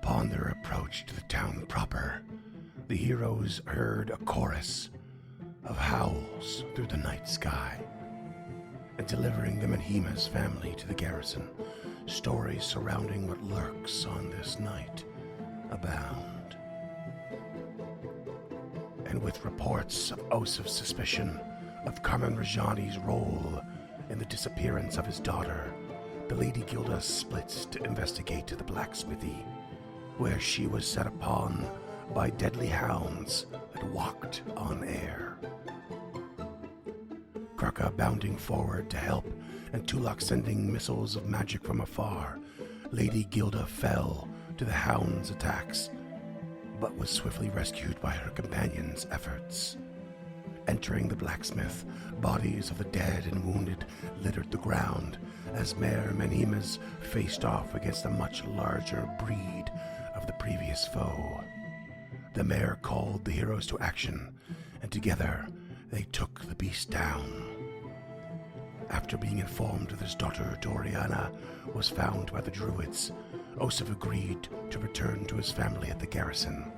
Upon their approach to the town proper, the heroes heard a chorus of howls through the night sky. And delivering the Menhima's family to the garrison, stories surrounding what lurks on this night abound. And with reports of Osif's suspicion of Carmen Rajani's role in the disappearance of his daughter, the Lady Gilda splits to investigate to the blacksmithy, where she was set upon by deadly hounds that walked on air. Kraka bounding forward to help, and Tulak sending missiles of magic from afar, Lady Gilda fell to the hounds' attacks, but was swiftly rescued by her companions' efforts. Entering the blacksmith, bodies of the dead and wounded littered the ground as Mayor Menhimas faced off against a much larger breed of the previous foe. The mayor called the heroes to action, and together they took the beast down. After being informed that his daughter Doriana was found by the druids, Osif agreed to return to his family at the garrison,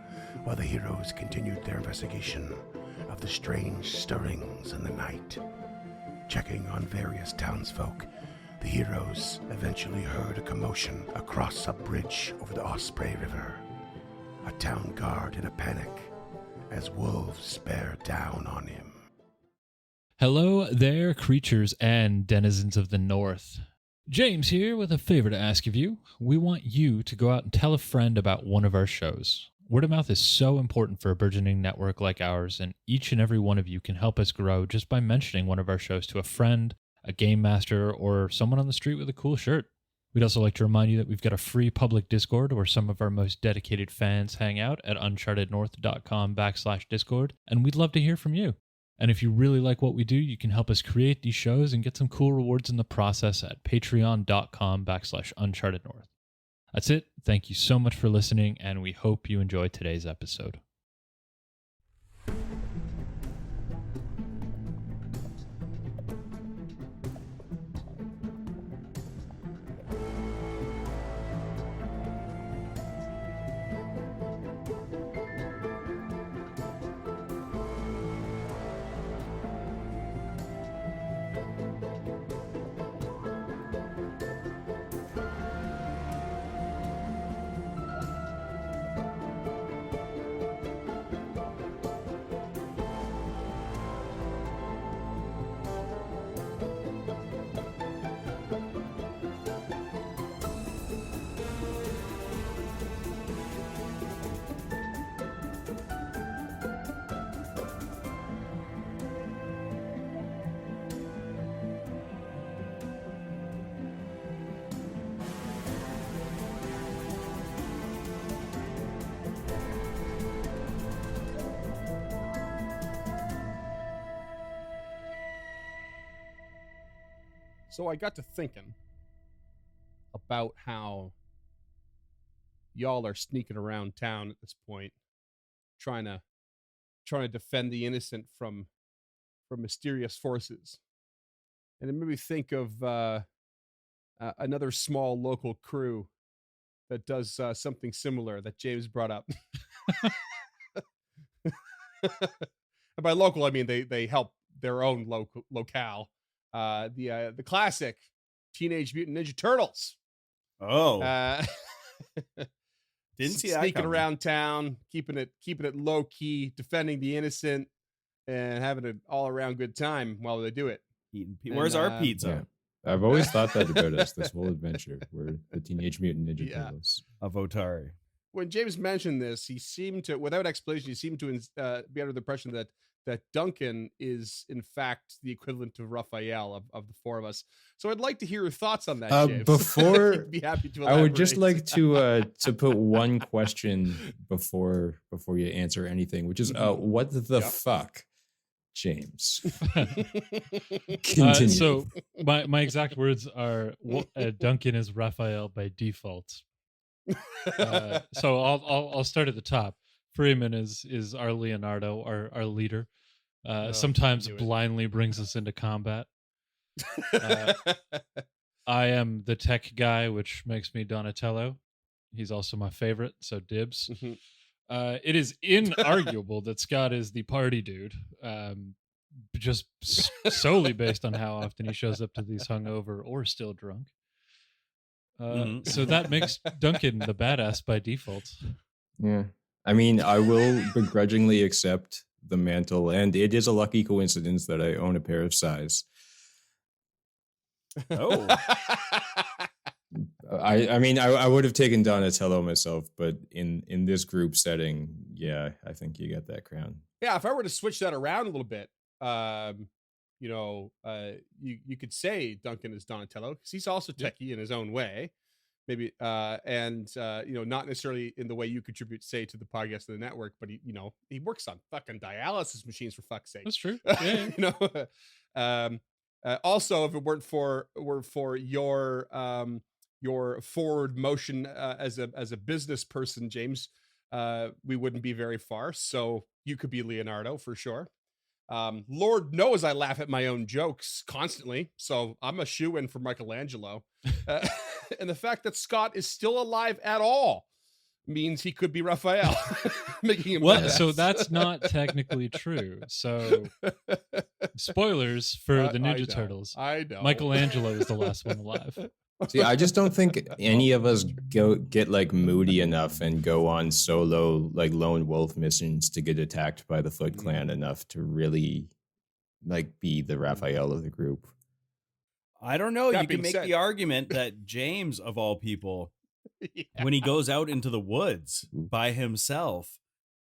while the heroes continued their investigation of the strange stirrings in the night. Checking on various townsfolk, the heroes eventually heard a commotion across a bridge over the Osprey River. A town guard in a panic as wolves bear down on him. Hello there, creatures and denizens of the North. James here with a favor to ask of you. We want you to go out and tell a friend about one of our shows. Word of mouth is so important for a burgeoning network like ours, and each and every one of you can help us grow just by mentioning one of our shows to a friend, a game master, or someone on the street with a cool shirt. We'd also like to remind you that we've got a free public Discord where some of our most dedicated fans hang out at unchartednorth.com/Discord, and we'd love to hear from you. And if you really like what we do, you can help us create these shows and get some cool rewards in the process at patreon.com/unchartednorth. That's it. Thank you so much for listening, and we hope you enjoy today's episode. So I got to thinking about how y'all are sneaking around town at this point, trying to defend the innocent from mysterious forces, and it made me think of another small local crew that does something similar that James brought up. And by local, I mean they help their own locale. The classic Teenage Mutant Ninja Turtles. Oh, didn't see that sneaking coming. around town, keeping it low key, defending the innocent, and having an all around good time while they do it. Where's our pizza? Yeah. I've always thought that about us, this whole adventure. We're the Teenage Mutant Ninja Turtles. Of Otari. When James mentioned this, he seemed to, without explanation, he seemed to be under the impression that Duncan is, in fact, the equivalent of Raphael of the four of us. So I'd like to hear your thoughts on that, James. Before, I'd be happy to I would just elaborate. like to put one question before you answer anything, which is, what the fuck, James? Continue. So my exact words are, Duncan is Raphael by default. So I'll start at the top. Freeman is our Leonardo, our leader. Sometimes blindly brings us into combat. I am the tech guy, which makes me Donatello. He's also my favorite, so dibs. Mhm. It is inarguable that Scott is the party dude, just solely based on how often he shows up to these hungover or still drunk. So that makes Duncan the badass by default. Yeah. I mean, I will begrudgingly accept the mantle, and it is a lucky coincidence that I own a pair of size. Oh. I mean, I would have taken Donatello myself, but in this group setting, yeah, I think you get that crown. Yeah, if I were to switch that around a little bit, you could say Duncan is Donatello because he's also techie in his own way, maybe, and not necessarily in the way you contribute, say, to the podcast of the network, but he works on fucking dialysis machines for fuck's sake. That's true. Yeah. Also, if it weren't for your forward motion as a business person, James, we wouldn't be very far. So you could be Leonardo for sure. Lord knows I laugh at my own jokes constantly, so I'm a shoe-in for Michelangelo. And the fact that Scott is still alive at all means he could be Raphael, making him Well, badass. so that's not technically true. So, spoilers for the Ninja Turtles. I know. Michelangelo is the last one alive. See, I just don't think any of us get like moody enough and go on solo like lone wolf missions to get attacked by the Foot Clan enough to really like be the Raphael of the group. I don't know. That You being can make said- the argument that James, of all people, Yeah. when he goes out into the woods by himself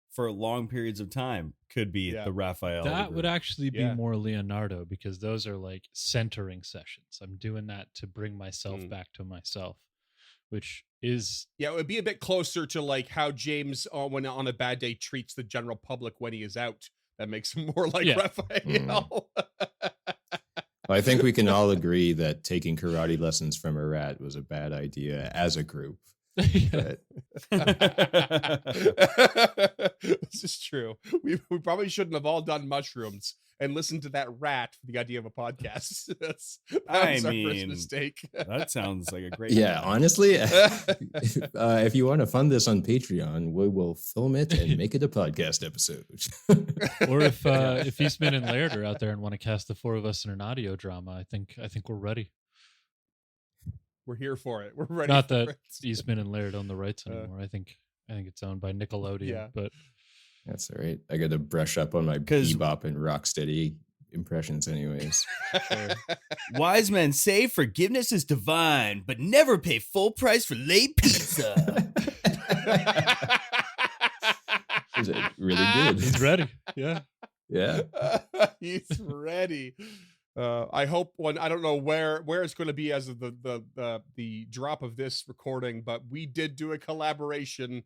for long periods of time, could be Yeah. the Raphael. of the That would group. actually be Yeah. more Leonardo because those are like centering sessions. I'm doing that to bring myself back to myself, which is Yeah, it would be a bit closer to like how James, when on a bad day, treats the general public when he is out. That makes him more like Yeah. Raphael. I think we can all agree that taking karate lessons from a rat was a bad idea as a group. yeah. But This is true. We probably shouldn't have all done mushrooms and listened to that rat for the idea of a podcast. that was our first mistake. That sounds like a great. yeah, honestly, if you want to fund this on Patreon, we will film it and make it a podcast episode. Or if Eastman and Laird are out there and want to cast the four of us in an audio drama, I think we're ready. We're here for it. We're ready. Not for that it. Eastman and Laird own the rights anymore. I think it's owned by Nickelodeon. Yeah. But That's all right. I got to brush up on my 'Cause- bebop and rocksteady impressions, anyways. Wise men say forgiveness is divine, but never pay full price for late pizza. Is it really good? he's ready. Yeah. Yeah. He's ready. I hope I don't know where it's going to be as of the drop of this recording, but we did do a collaboration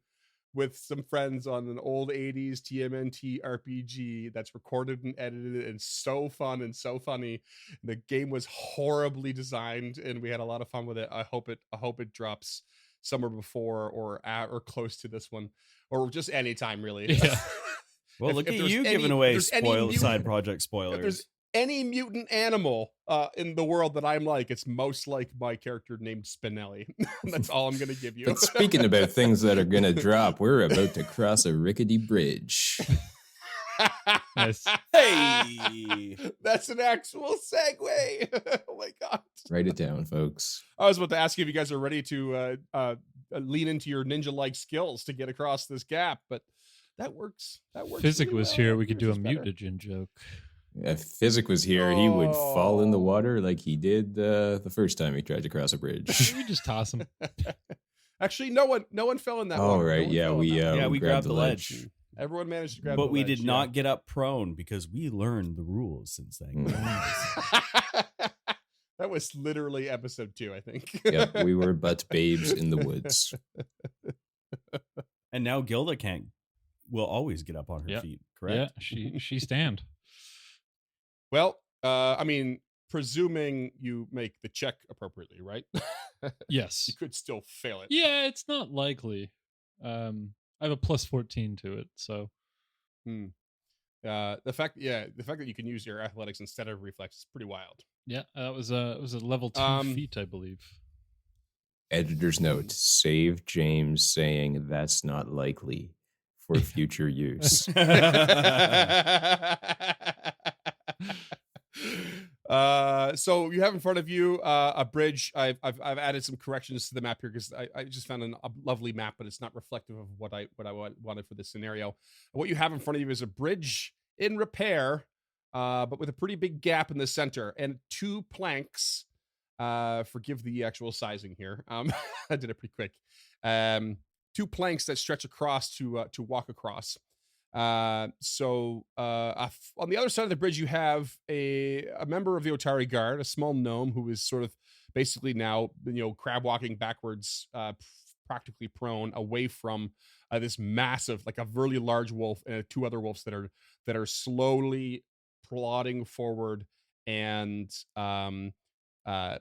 with some friends on an old 80s TMNT RPG that's recorded and edited and so fun and so funny. The game was horribly designed and we had a lot of fun with it. I hope it drops somewhere before or at or close to this one or just anytime really. Yeah. Well, If- look if at there's you any- giving if away there's any mutant- side project If spoilers. there's any mutant animal in the world that I'm like, it's most like my character named Spinelli. That's all I'm gonna give you. But speaking about things that are going to drop, we're about to cross a rickety bridge. Nice. Hey, That's an actual segue. Oh my god! Write it down, folks. I was about to ask you if you guys are ready to lean into your ninja-like skills to get across this gap, but that works. That works. Physic really was well. here. We could do Yours a is better. mutagen joke. If Physic was here, he would fall in the Oh. water like he did the first time he tried to cross a bridge. We just toss him. Actually, no one fell in that. Oh, water. No right. one Yeah, fell in we that water. we grabbed the ledge. Everyone managed to grab. but the we ledge, did yeah. not get up prone because we learned the rules since then. That was literally episode 2, I think. Yep, we were butt babes in the woods. And now Gilda will always get up on her Yeah. feet, correct? Yeah, she stand. Well, I mean, presuming you make the check appropriately, right? Yes. You could still fail it. Yeah, it's not likely. I have a plus 14 to it, so The fact that you can use your athletics instead of reflex is pretty wild. yeah, it was a level 2 Um, feat, I believe. Editor's note: save James saying that's not likely for future use. So you have in front of you a bridge. I've added some corrections to the map here because I just found a lovely map, but it's not reflective of what I wanted for this scenario. What you have in front of you is a bridge in repair, but with a pretty big gap in the center and 2 planks. Forgive the actual sizing here. I did it pretty quick. 2 planks that stretch across to walk across. On the other side of the bridge, you have a member of the Otari Guard, a small gnome who is sort of basically now, crab walking backwards, practically prone away from this massive, like a really large wolf and 2 other wolves that are slowly plodding forward and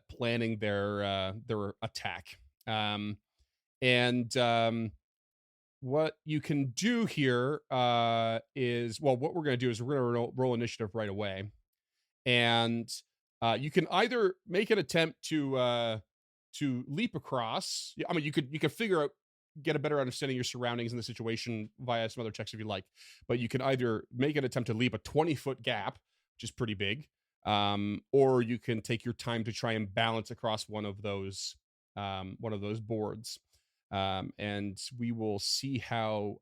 planning their attack. What you can do here is, well, what we're going to do is we're going to roll initiative right away. And you can either make an attempt to leap across. I mean, you could figure out, get a better understanding of your surroundings and the situation via some other checks if you like. But you can either make an attempt to leap a 20-foot gap, which is pretty big, or you can take your time to try and balance across one of those boards. And we will see how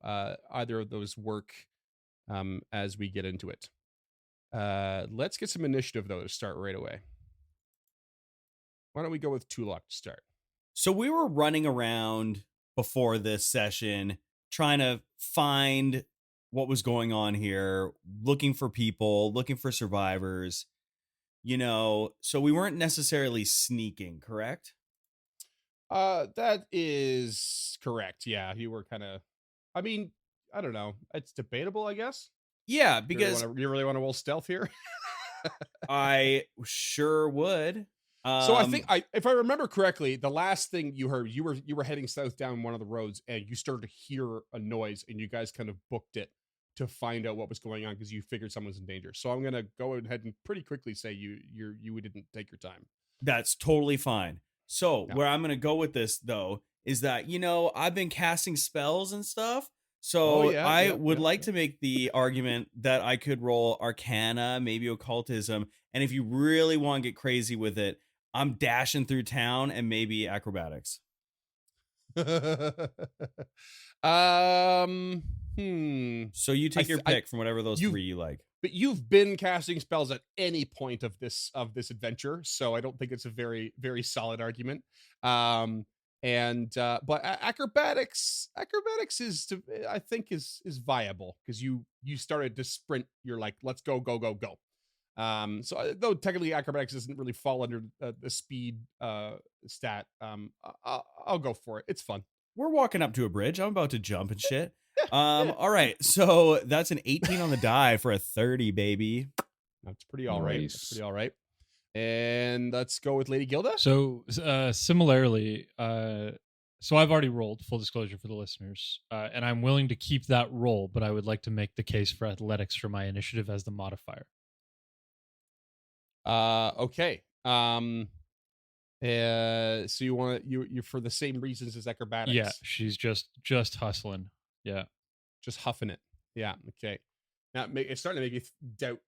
either of those work as we get into it. Let's get some initiative, though, to start right away. Why don't we go with Tulok to start? So we were running around before this session trying to find what was going on here, looking for people, looking for survivors, so we weren't necessarily sneaking, correct? That is correct. Yeah, you were kind of, I mean, I don't know. It's debatable, I guess. Yeah, because you really want to roll stealth here? I sure would. So I think if I remember correctly, the last thing you heard, you were heading south down one of the roads and you started to hear a noise and you guys kind of booked it to find out what was going on because you figured someone was in danger. So I'm going to go ahead and pretty quickly say you didn't take your time. That's totally fine. So where I'm going to go with this, though, is that, I've been casting spells and stuff. So I would like to make the argument that I could roll Arcana, maybe Occultism. And if you really want to get crazy with it, I'm dashing through town and maybe Acrobatics. So you take your pick from whatever those 3 you like. But you've been casting spells at any point of this adventure, so I don't think it's a very, very solid argument. But acrobatics is I think is viable because you started to sprint. You're like, let's go. So though technically acrobatics doesn't really fall under the speed stat, I'll go for it. It's fun. We're walking up to a bridge. I'm about to jump and shit. All right, so that's an 18 on the die for a 30, baby. That's pretty all right. That's pretty all right. And let's go with Lady Gilda. So similarly, so I've already rolled, full disclosure for the listeners, and I'm willing to keep that roll, but I would like to make the case for athletics for my initiative as the modifier. Okay. So you want you for the same reasons as acrobatics? Yeah, she's just hustling. Yeah, just huffing it. Yeah. Okay. Now it's starting to make you doubt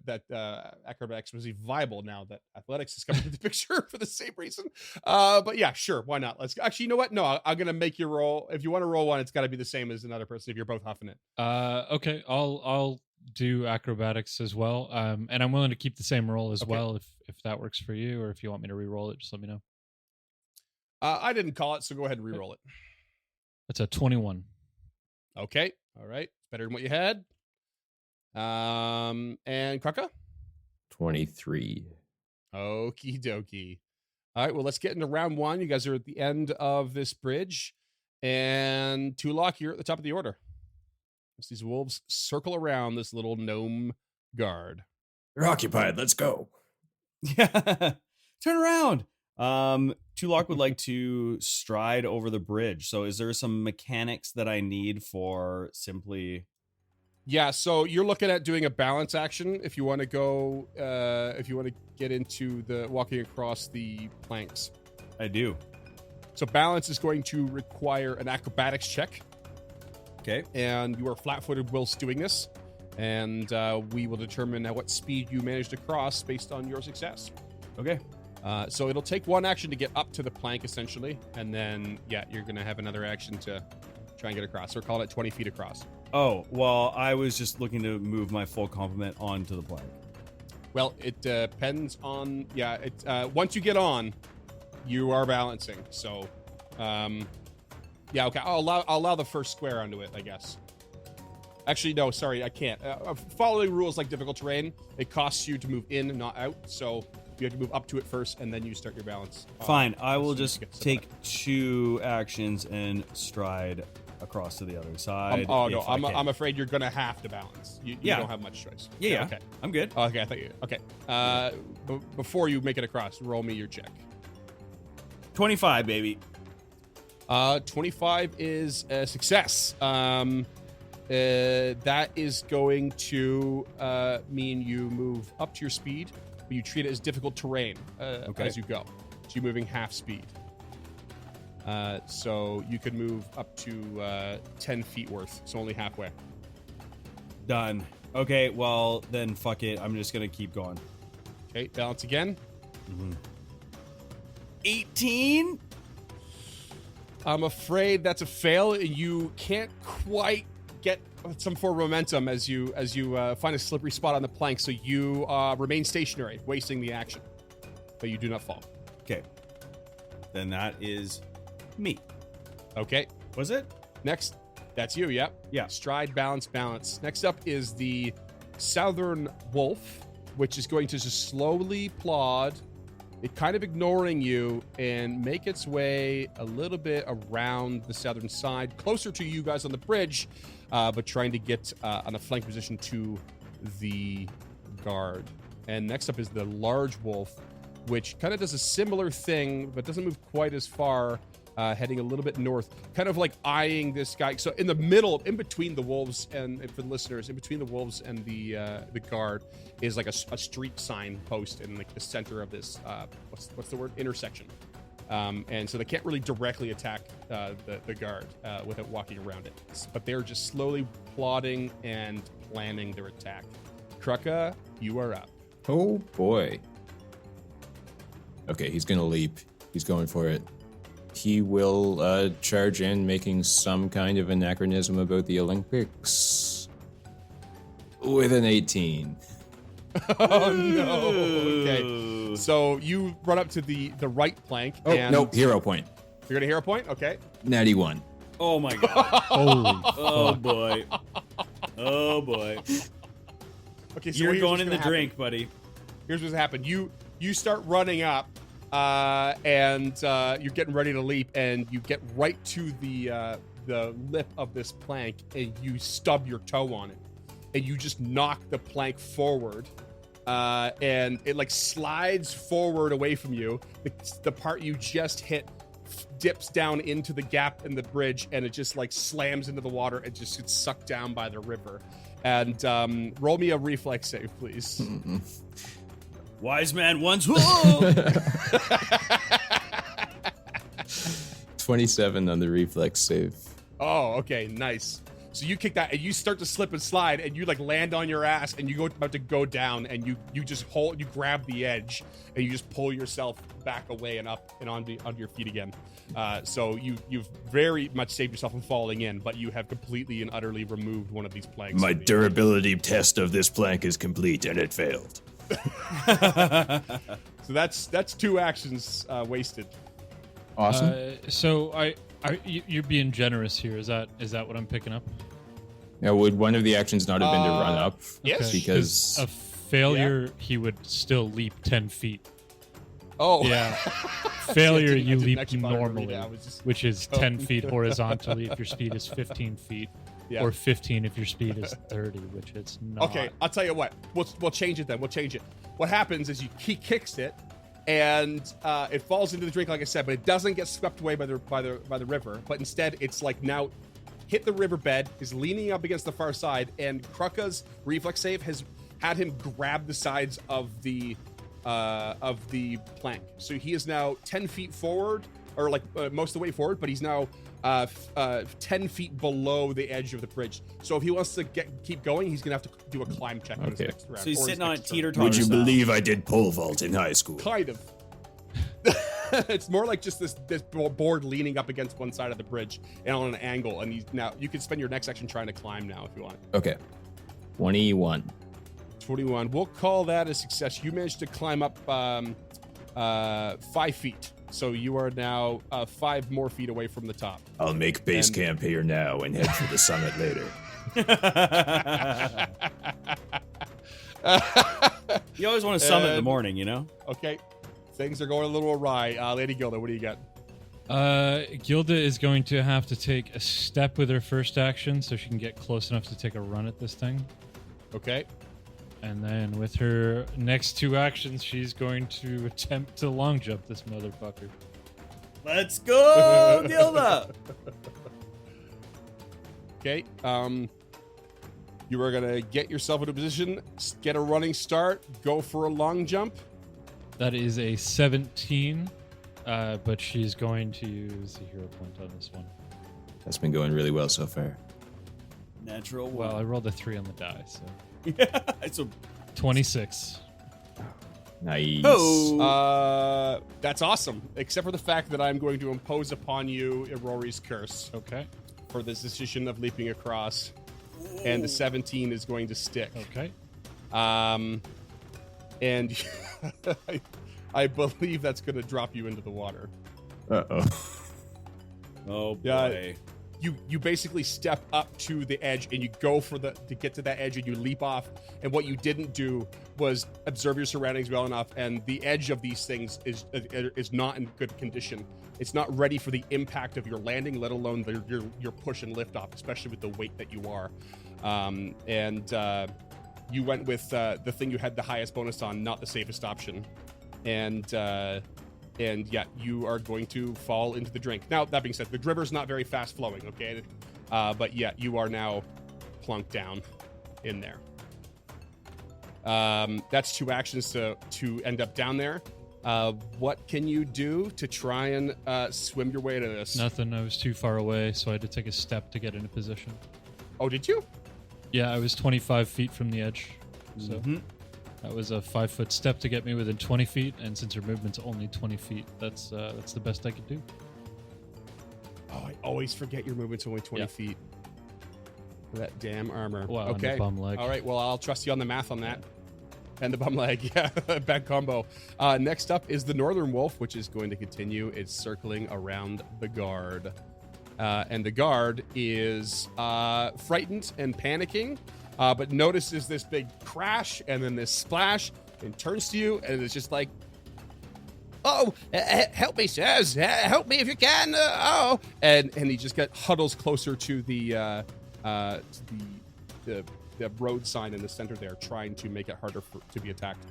that acrobatics was viable now that athletics is coming into the picture for the same reason. But yeah, sure, why not? Let's actually, you know what? No, I'm gonna make you roll. If you want to roll one, it's got to be the same as another person. If you're both huffing it. Okay, I'll do acrobatics as well. And I'm willing to keep the same roll as well if that works for you, or if you want me to re-roll it, just let me know. I didn't call it, so go ahead and re-roll it. It's a 21. Okay, all right, it's better than what you had. And Kraka? 23. Okie dokie. All right, well, let's get into round 1. You guys are at the end of this bridge. And Tulok, you're at the top of the order. As these wolves circle around this little gnome guard. You're occupied. Let's go. Yeah. Turn around. Tulok would like to stride over the bridge. So is there some mechanics that I need for simply... Yeah, so you're looking at doing a balance action if you want to go, if you want to get into the walking across the planks. I do. So balance is going to require an acrobatics check. Okay. And you are flat-footed whilst doing this. And we will determine at what speed you manage to cross based on your success. Okay. So it'll take one action to get up to the plank, essentially. And then, yeah, you're going to have another action to try and get across. So we're calling it 20 feet across. Oh, well, I was just looking to move my full complement onto the plank. Well, it depends on... Yeah, once you get on, you are balancing. So, yeah, okay. I'll allow the first square onto it, I guess. Actually, no, sorry, I can't. Following rules like difficult terrain, it costs you to move in, not out. So you have to move up to it first, and then you start your balance. Fine, I will just take 2 actions and stride across to the other side. No, I'm afraid you're gonna have to balance. You don't have much choice. Yeah, okay. I'm good. Okay, I thought you. Okay. Before you make it across, roll me your check. 25, baby. 25 is a success. That is going to mean you move up to your speed, but you treat it as difficult terrain as you go. So you're moving half speed. So you could move up to 10 feet worth, so only halfway. Done. Okay, well, then fuck it. I'm just going to keep going. Okay, balance again. 18? I'm afraid that's a fail. You can't quite get some form of momentum as you find a slippery spot on the plank, so you remain stationary, wasting the action, but you do not fall. Okay, then that is me. Okay, was it next? That's you. Yep. Yeah. Stride, balance, balance. Next up is the southern wolf, which is going to just slowly plod, it kind of ignoring you, and make its way a little bit around the southern side, closer to you guys on the bridge, but trying to get on a flank position to the guard. And next up is the large wolf, which kind of does a similar thing, but doesn't move quite as far, heading a little bit north, kind of like eyeing this guy. So in the middle, in between the wolves, and for the listeners, in between the wolves and the guard is like a street sign post in like the center of this what's the word, intersection, and so they can't really directly attack the guard without walking around it, but they're just slowly plotting and planning their attack. Krucka, you are up. Oh boy. Okay, he's gonna leap. He's going for it. He will charge in, making some kind of anachronism about the Olympics with an 18. Oh no! Okay, so you run up to the right plank. Oh and nope, hero point. You're gonna hero point. Okay. Natty 1. Oh my god! Holy Oh fuck. boy! Oh boy! Okay, so You're going in the drink, buddy. Here's what's happened. You start running up, and you're getting ready to leap, and you get right to the lip of this plank, and you stub your toe on it, and you just knock the plank forward, and it like slides forward away from you. The part you just hit dips down into the gap in the bridge, and it just like slams into the water and just gets sucked down by the river. And roll me a reflex save, please. Wise man once. Whoa! 27 on the reflex save. Oh, okay, nice. So you kick that, and you start to slip and slide, and you like land on your ass, and you go about to go down, and you just you grab the edge, and you just pull yourself back away and up and onto your feet again. So you've very much saved yourself from falling in, but you have completely and utterly removed one of these planks. My durability test of this plank is complete, and it failed. So that's 2 actions wasted. Awesome. So you're being generous here. Is that what I'm picking up? Now, would one of the actions not have been to run up? Yes. Because a failure, he would still leap 10 feet. Oh, Yeah. Failure, I you didn't leap actually bother to read normally, it. I was just- which is 10 feet horizontally if your speed is 15 feet, Yeah. or 15 if your speed is 30, which it's not. Okay, I'll tell you what. We'll change it then. We'll change it. What happens is he kicks it, and it falls into the drink, like I said, but it doesn't get swept away by the river. But instead, it's like now hit the riverbed, is leaning up against the far side, and Krucka's reflex save has had him grab the sides of the plank. So he is now 10 feet forward or like most of the way forward, but he's now 10 feet below the edge of the bridge. So if he wants to keep going, he's gonna have to do a climb check on his next round. So he's sitting on it teeter-totter. Would you believe I did pole vault in high school? Kind of. It's more like just this board leaning up against one side of the bridge and on an angle. And you can spend your next action trying to climb now if you want. Okay. 21. 21. We'll call that a success. You managed to climb up 5 feet. So you are now 5 more feet away from the top. I'll make base camp here now and head for the summit later. You always want to summit in the morning, you know? Okay. Things are going a little awry. Lady Gilda, what do you got? Gilda is going to have to take a step with her first action so she can get close enough to take a run at this thing. Okay. And then with her next 2 actions, she's going to attempt to long jump this motherfucker. Let's go, Gilda! Okay. You are going to get yourself into a position, get a running start, go for a long jump. That is a 17, but she's going to use a hero point on this one. That's been going really well so far. Natural. Well, I rolled a 3 on the die, so. Yeah, it's a 26. Nice. Oh. That's awesome. Except for the fact that I'm going to impose upon you Rory's curse. Okay. For this decision of leaping across. And the 17 is going to stick. Okay. And I believe that's going to drop you into the water. Uh-oh. Oh, boy. You basically step up to the edge and you go to get to that edge and you leap off. And what you didn't do was observe your surroundings well enough. And the edge of these things is not in good condition. It's not ready for the impact of your landing, let alone your push and lift off, especially with the weight that you are. You went with the thing you had the highest bonus on, not the safest option. And yeah, you are going to fall into the drink. Now, that being said, the river's not very fast flowing, okay? But yeah, you are now plunked down in there. That's 2 actions to end up down there. What can you do to try and swim your way to this? Nothing. I was too far away, so I had to take a step to get into position. Oh, did you? Yeah, I was 25 feet from the edge. So that was a 5-foot step to get me within 20 feet. And since her movement's only 20 feet, that's the best I could do. Oh, I always forget your movement's only 20 feet. That damn armor. Wow, okay. and the bum leg. All right, well, I'll trust you on the math on that. And the bum leg, yeah, bad combo. Next up is the Northern Wolf, which is going to continue its circling around the guard. And the guard is frightened and panicking, but notices this big crash and then this splash and turns to you and it's just like, oh, help me, sirs. Help me if you can. Oh, and he just huddles closer to the road sign in the center there, trying to make it harder to be attacked.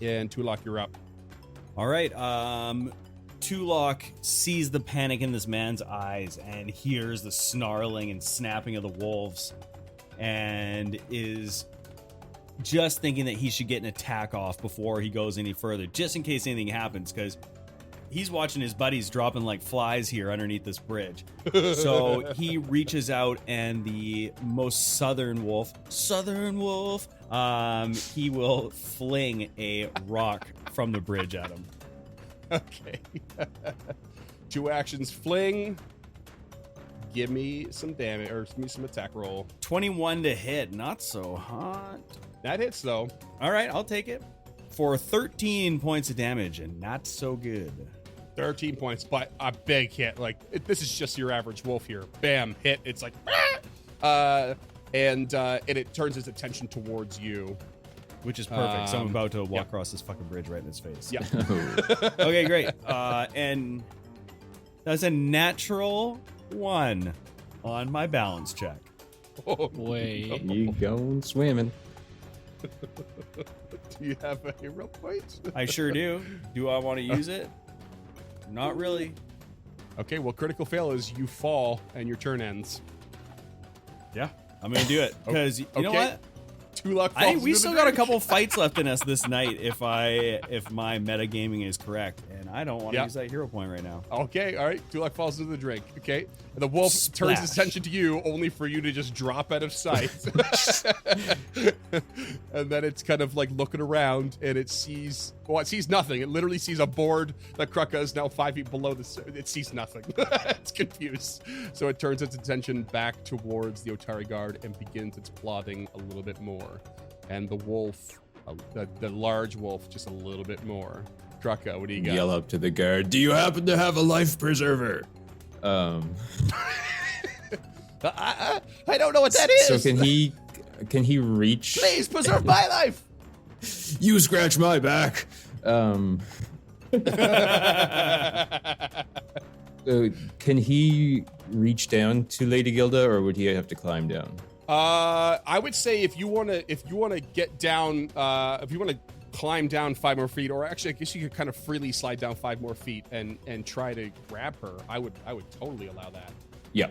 And Tulok, you're up. All right. Tulok sees the panic in this man's eyes and hears the snarling and snapping of the wolves and is just thinking that he should get an attack off before he goes any further, just in case anything happens, because he's watching his buddies dropping like flies here underneath this bridge. So he reaches out and the most southern wolf, he will fling a rock from the bridge at him. Okay. 2 actions, fling. Give me some damage, or give me some attack roll. 21 to hit, not so hot. That hits though. All right, I'll take it. For 13 points of damage, and not so good. 13 points, but a big hit. Like, this is just your average wolf here. Bam, hit. It's like, and it turns its attention towards you. Which is perfect. So I'm about to walk across this fucking bridge right in his face. Yeah. Okay, great. And that's a natural 1 on my balance check. Oh, Wait. You going swimming. Do you have a hero point? I sure do. Do I want to use it? Not really. Okay, well, critical fail is you fall and your turn ends. Yeah, I'm going to do it. Because you know what? Tulak falls We into still the got a drink. couple fights left in us this night if my metagaming is correct, and I don't want to use that hero point right now. Okay, all right. Tulak falls into the drink. Okay, and the wolf turns his attention to you, only for you to just drop out of sight. And then it's kind of like looking around, and it sees nothing. It literally sees a board that Krucka is now 5 feet below it sees nothing. It's confused, so it turns its attention back towards the Otari guard and begins its plodding a little bit more. And the wolf, the large wolf, just a little bit more. Krucka, what do you got? Yell up to the guard, do you happen to have a life preserver? I don't know what that is. So can he reach? Please preserve my life. You scratch my back. Can he reach down to Lady Gilda, or would he have to climb down? I would say if you want to get down, if you want to climb down 5 more feet, or actually, I guess you could kind of freely slide down 5 more feet and try to grab her. I would totally allow that. Yeah,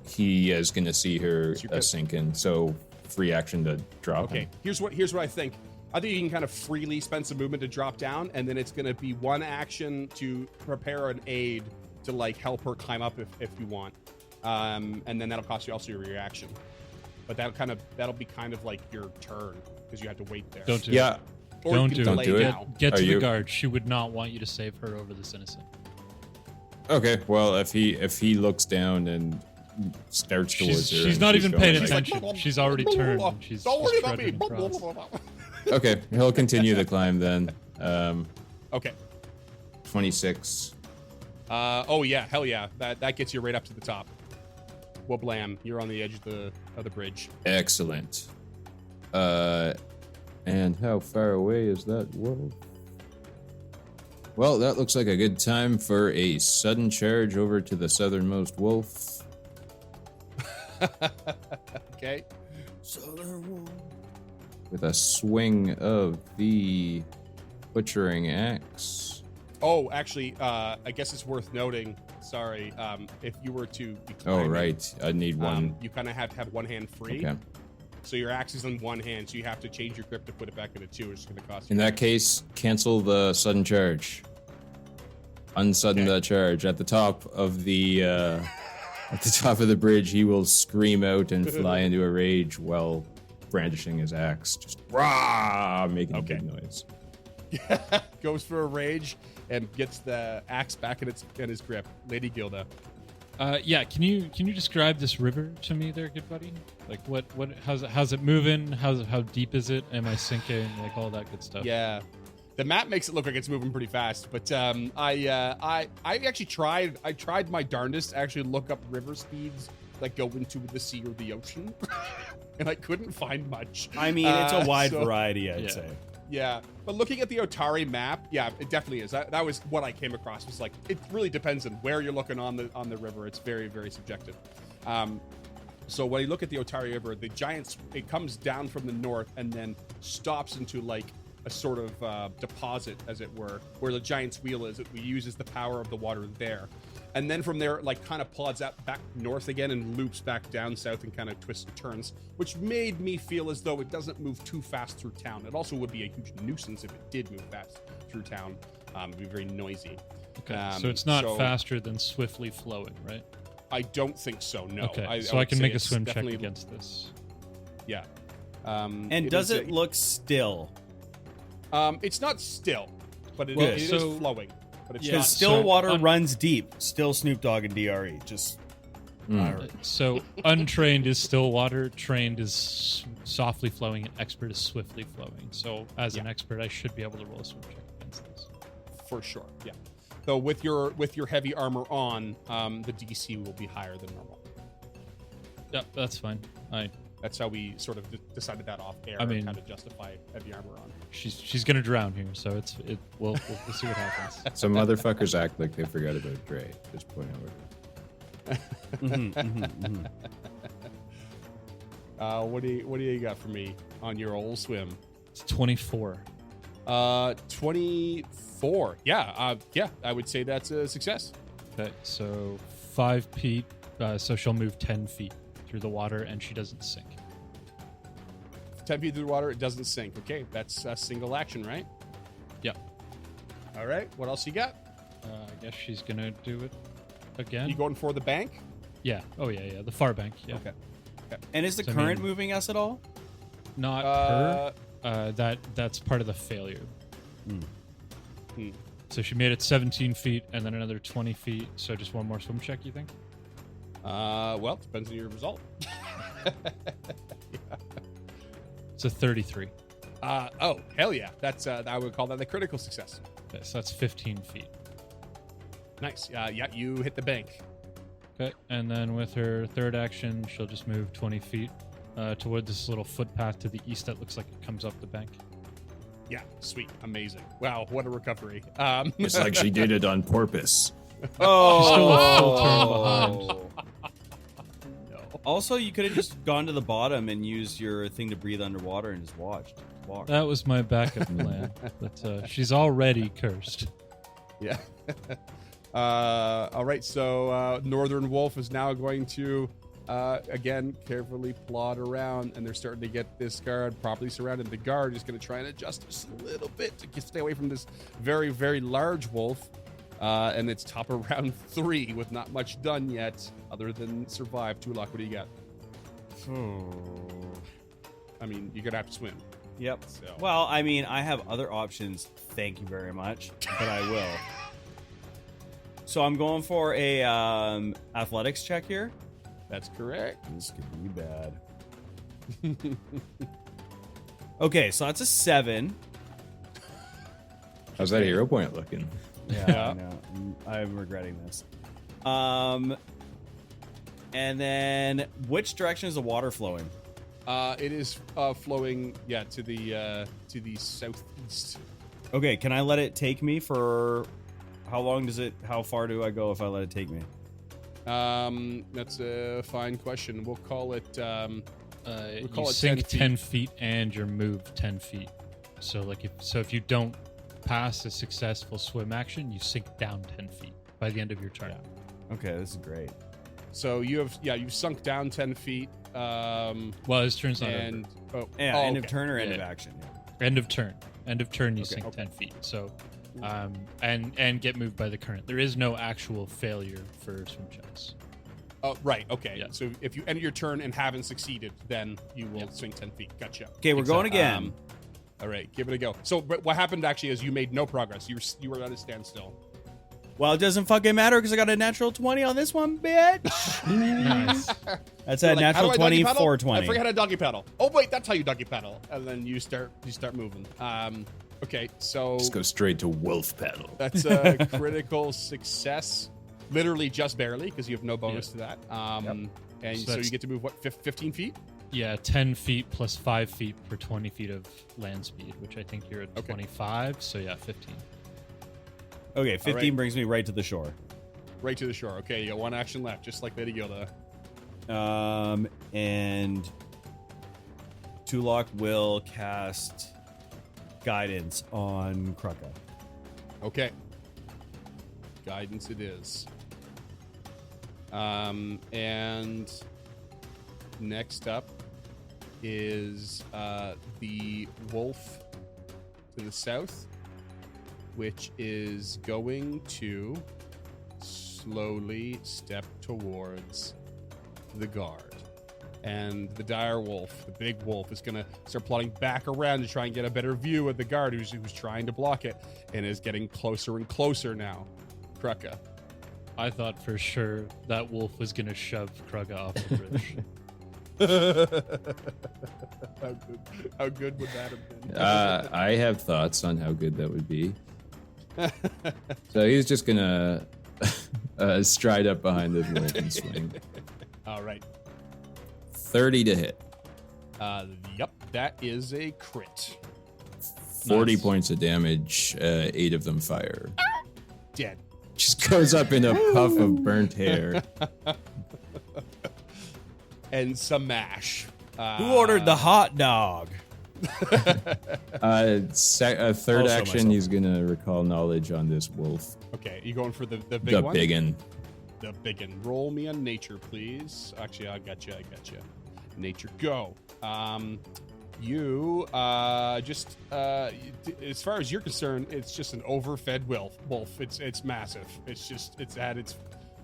he is gonna see her sinking, so free action to drop. Okay, him. here's what I think. I think you can kind of freely spend some movement to drop down, and then it's going to be one action to prepare an aid to like help her climb up if you want, and then that'll cost you also your reaction. But that'll be kind of like your turn because you have to wait there. Don't do Yeah. it. Or Don't you can do delay it. now. Get to Are the you- guard. She would not want you to save her over this innocent. Okay, well, if he looks down and starts towards her, She's and not even going paying like- attention. She's already turned. She's Don't worry about me. trudging across. Okay, he'll continue the climb then. Okay. 26. Oh yeah, hell yeah. That gets you right up to the top. Well, blam, you're on the edge of the bridge. Excellent. And how far away is that wolf? Well, that looks like a good time for a sudden charge over to the southernmost wolf. Okay. With a swing of the butchering axe. Oh, actually, I guess it's worth noting. Sorry, if you were to be climbing, Oh, right. I need one. you kind of have to have one hand free. Okay. So your axe is in one hand, so you have to change your grip to put it back into 2, which is going to cost you. In that case, cancel the sudden charge. Unsudden the charge. At the top of the bridge, he will scream out and fly into a rage while brandishing his axe. Just rah, making a big noise. Goes for a rage and gets the axe back in his grip. Lady Gilda. Yeah, can you describe this river to me there, good buddy? Like how's it moving? How deep is it? Am I sinking? Like all that good stuff. Yeah. The map makes it look like it's moving pretty fast, but I actually tried my darndest to actually look up river speeds that go into the sea or the ocean, and I couldn't find much. I mean, it's a wide variety, I'd say. Yeah, but looking at the Otari map, yeah, it definitely is. That was what I came across. Was like it really depends on where you're looking on the river. It's very, very subjective. So when you look at the Otari River, it comes down from the north and then stops into like a sort of deposit, as it were, where the giant's wheel is. It uses the power of the water there. And then from there, it like kind of plods out back north again and loops back down south and kind of twists and turns, which made me feel as though it doesn't move too fast through town. It also would be a huge nuisance if it did move fast through town. It'd be very noisy. Okay, so it's not faster than swiftly flowing, right? I don't think so, no. Okay, I would can say make a it's swim check definitely- against this. Yeah. And does it look still? It's not still, but it Well, is so- flowing. But it's Because not still water runs deep. Still Snoop Dogg and DRE. Just So untrained is still water, trained is softly flowing, and expert is swiftly flowing. So as an expert, I should be able to roll a swim check against this. for sure. Yeah. Though with your heavy armor on, the DC will be higher than normal. Yeah, that's fine. That's how we sort of decided that off air. I mean- how to justify heavy armor on. She's gonna drown here, so we'll see what happens. Some motherfuckers act like they forgot about Dre. Just point out. What do you got for me on your old swim? It's 24. 24. Yeah. I would say that's a success. Okay, so 5 feet. So she'll move 10 feet through the water, and she doesn't sink. 10 feet through the water. It doesn't sink. Okay, that's a single action, right? Yep. All right. What else you got? I guess she's gonna do it again. You going for the bank? Yeah. Oh yeah. The far bank. Yeah. Okay. And is the current moving us at all? Not her. That's part of the failure. So she made it 17 feet and then another 20 feet. So just one more swim check, you think? Well, depends on your result. It's a 33. Oh, hell yeah. That's I would call that a critical success. Okay, so that's 15 feet. Nice. Yeah, you hit the bank. Okay, and then with her third action, she'll just move 20 feet toward this little footpath to the east that looks like it comes up the bank. Yeah, sweet. Amazing. Wow, what a recovery. It's like she did it on purpose. She's still a full turn behind. No. Also, you could have just gone to the bottom and used your thing to breathe underwater and just watched. Walk. That was my backup plan, but she's already cursed. Yeah. All right, so Northern Wolf is now going to, again, carefully plod around, and they're starting to get this guard properly surrounded. The guard is going to try and adjust just a little bit to stay away from this very, very large wolf. And it's top of round 3 with not much done yet other than survive. Tulak, what do you got? I mean, you're going to have to swim. Yep. So. Well, I mean, I have other options. Thank you very much, but I will. So I'm going for a athletics check here. That's correct. This could be bad. Okay, so that's a 7. How's that hero point looking? Yeah, I know. I'm regretting this. And then, which direction is the water flowing? It is flowing, to the southeast. Okay, can I let it take me for how long does it? How far do I go if I let it take me? That's a fine question. We'll call it. You call it sink 10 10 feet and you're moved 10 feet. So if you don't pass a successful swim action, you sink down 10 feet by the end of your turn. Okay, this is great. So you've sunk down 10 feet. Well, his turn's not and over. End of turn or end of action? Yeah. End of turn. End of turn, you sink 10 feet. So, and get moved by the current. There is no actual failure for swim checks. Oh, right. Okay. Yeah. So if you end your turn and haven't succeeded, then you will swing 10 feet. Gotcha. Okay, we're going again. All right, give it a go. So what happened actually is you made no progress. You were at a standstill. Well, it doesn't fucking matter because I got a natural 20 on this one, bitch. Nice. That's a natural 20, 420. I forgot how to doggy paddle. Oh wait, that's how you doggy paddle. And then you start moving. Okay, so Just go straight to wolf paddle. that's a critical success. Literally just barely because you have no bonus to that. And so you get to move 15 feet? Yeah, 10 feet plus 5 feet per 20 feet of land speed, which I think you're at 25. So yeah, 15. Okay, 15 brings me right to the shore. Right to the shore. Okay, you got one action left, just like Lady Gilda. And Tulak will cast guidance on Kruka. Okay. Guidance it is. And next up is the wolf to the south, which is going to slowly step towards the guard. And the dire wolf, the big wolf, is going to start plodding back around to try and get a better view of the guard who's trying to block it, and is getting closer and closer now. Kruka. I thought for sure that wolf was going to shove Kruga off the bridge. How good would that have been? I have thoughts on how good that would be. So he's just gonna stride up behind the wolf and swing. All right. 30 to hit. Yep, that is a crit. 40 Nice. points of damage, 8 of them fire. Dead. Just goes up in a puff of burnt hair. And some mash. Who ordered the hot dog? Third show action, myself. he's gonna recall knowledge on this wolf. Okay, you going for the big The one? biggin. The big one. Roll me on nature, please. Actually, I got you. Nature, go. You just as far as you're concerned, it's just an overfed wolf. It's massive.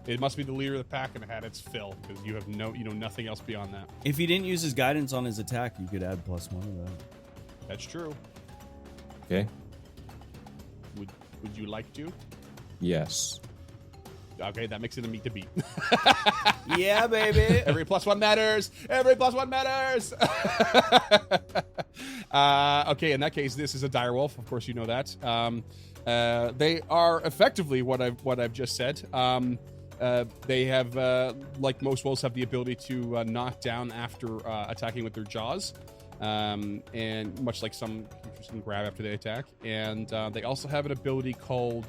It must be the leader of the pack and it had its fill because you have nothing else beyond that. If he didn't use his guidance on his attack, you could add +1 to that. That's true. Okay. Would you like to? Yes. Okay, that makes it a meet to beat. Yeah, baby. Every +1 matters. Every +1 matters. Okay, in that case, this is a direwolf. Of course, you know that. They are effectively what I've just said. They have, like most wolves, have the ability to knock down after attacking with their jaws, and much like some creatures can grab after they attack. And they also have an ability called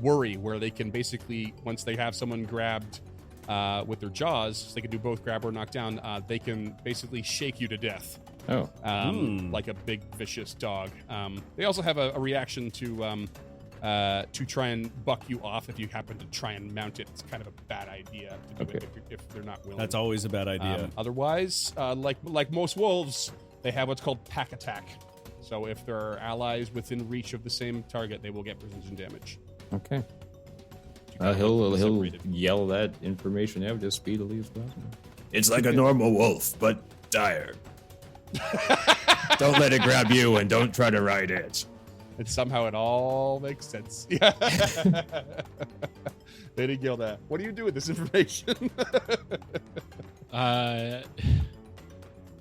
Worry, where they can basically, once they have someone grabbed with their jaws, so they can do both grab or knock down, they can basically shake you to death. Oh. Like a big vicious dog. They also have a reaction to try and buck you off if you happen to try and mount it. It's kind of a bad idea to do it if they're not willing. That's always a bad idea. Otherwise, like most wolves, they have what's called pack attack. So if there are allies within reach of the same target, they will get precision damage. Okay. He'll yell that information out as speedily as possible. It's like a normal wolf, but dire. Don't let it grab you, and don't try to ride it. And somehow it all makes sense. Yeah. Lady Gilda, what do you do with this information?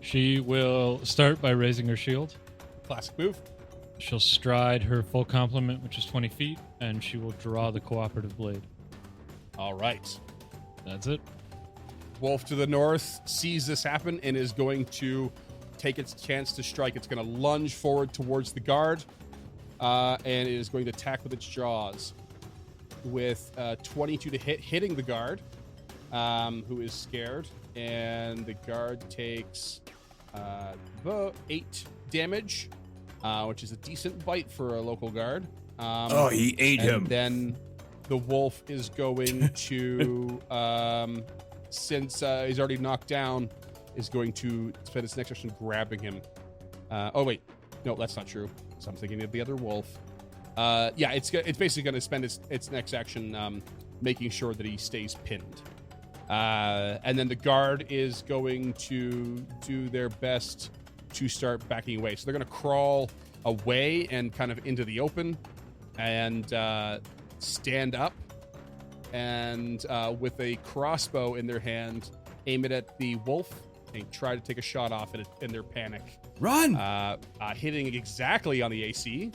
She will start by raising her shield. Classic move. She'll stride her full complement, which is 20 feet, and she will draw the cooperative blade. All right. That's it. Wolf to the north sees this happen and is going to take its chance to strike. It's going to lunge forward towards the guard, and it is going to attack with its jaws with 22 to hit, hitting the guard, who is scared. And the guard takes 8 damage, which is a decent bite for a local guard. He ate him. Then the wolf is going to, since he's already knocked down, is going to spend its next action grabbing him. Oh, wait. No, that's not true. So I'm thinking of the other wolf. Yeah, it's basically going to spend its next action making sure that he stays pinned. And then the guard is going to do their best to start backing away. So they're going to crawl away and kind of into the open and stand up and with a crossbow in their hand, aim it at the wolf and try to take a shot off it in their panic. Run! Hitting exactly on the AC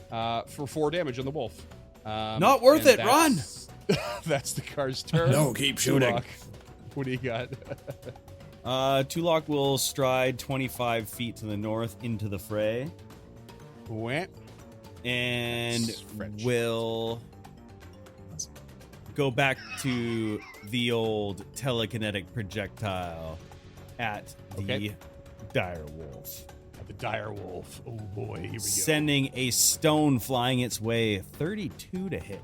for 4 damage on the wolf. Not worth it. Run! That's the guard's turn. No, keep shooting. Tulok, what do you got? Tulok will stride 25 feet to the north into the fray. Went. And French. will go back to the old telekinetic projectile at the dire wolf. At the dire wolf. Oh boy, here we go. Sending a stone flying its way, 32 to hit.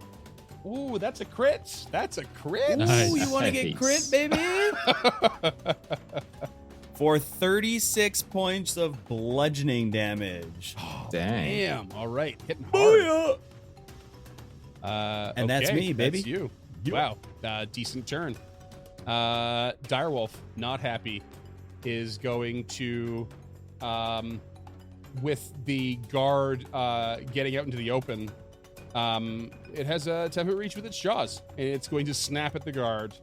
Ooh, that's a crit. That's a crit. Nice. Ooh, you want to get crit, baby? For 36 points of bludgeoning damage. Dang. Damn. All right. Hitting hard. And that's me, baby. That's you. Wow. Decent turn. Direwolf, not happy, is going to, with the guard getting out into the open, it has a 10-foot reach with its jaws, and it's going to snap at the guard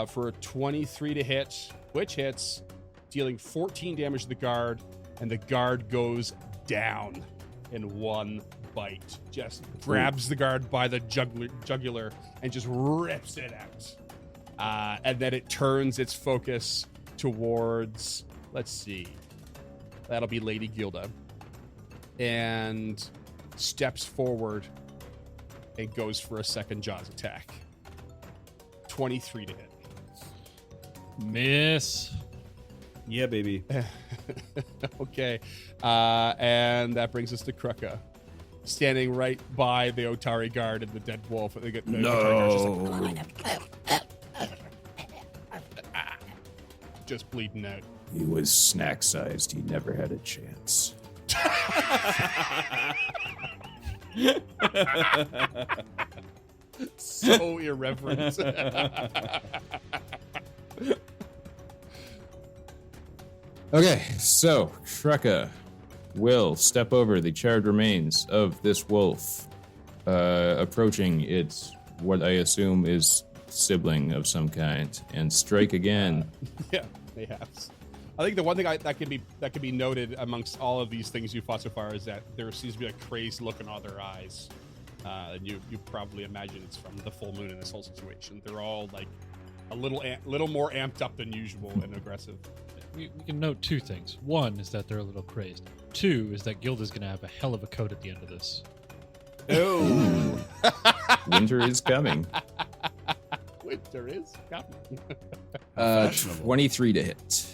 for a 23 to hit, which hits, dealing 14 damage to the guard, and the guard goes down in one bite. Just grabs the guard by the jugular and just rips it out. And then it turns its focus towards, let's see, that'll be Lady Gilda, and steps forward and goes for a second jaws attack. 23 to hit. Miss. Yeah, baby. Okay. And that brings us to Kruka, standing right by the Otari guard and the dead wolf. No. Just bleeding out. He was snack-sized. He never had a chance. So irreverent. Okay, so Shreka will step over the charred remains of this wolf, approaching its what I assume is sibling of some kind, and strike again. Yeah, they have. I think the one thing that can be noted amongst all of these things you fought so far is that there seems to be a crazed look in all their eyes. And you probably imagine it's from the full moon in this whole situation. They're all like a little more amped up than usual and aggressive. We can note two things. One is that they're a little crazed. Two is that Gilda's going to have a hell of a coat at the end of this. Oh, Winter is coming. Winter is coming. 23 to hit.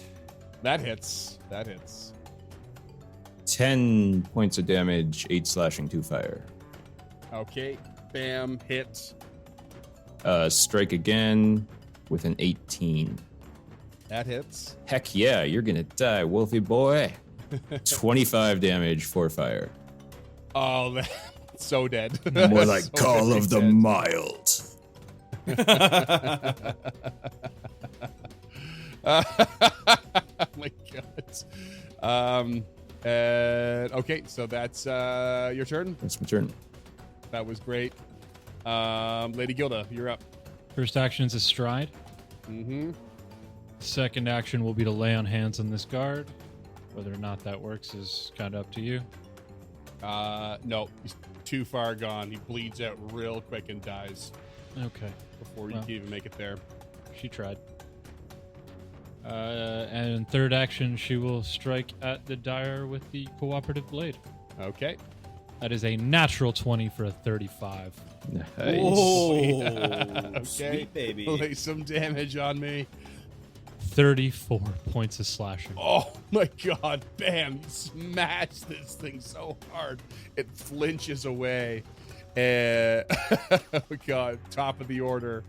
That hits. 10 points of damage, 8 slashing, 2 fire. Okay, bam, hit. Strike again with an 18. That hits. Heck yeah, you're gonna die, Wolfie boy. 25 damage, 4 fire. Oh, that's so dead. More like So Call very of the dead. Mild. Oh my god. Okay, so that's your turn. That's my turn. That was great. Lady Gilda, you're up. First action is a stride. Mm-hmm. Second action will be to lay on hands on this guard. Whether or not that works is kind of up to you. No, he's too far gone. He bleeds out real quick and dies Okay, before you can even make it there. she tried. And third action, she will strike at the Dire with the cooperative blade. Okay. That is a natural 20 for a 35. Nice. Oh, Okay. sweet baby. Lay some damage on me. 34 points of slashing. Oh my god, bam. You smash this thing so hard. It flinches away. Oh god, top of the order.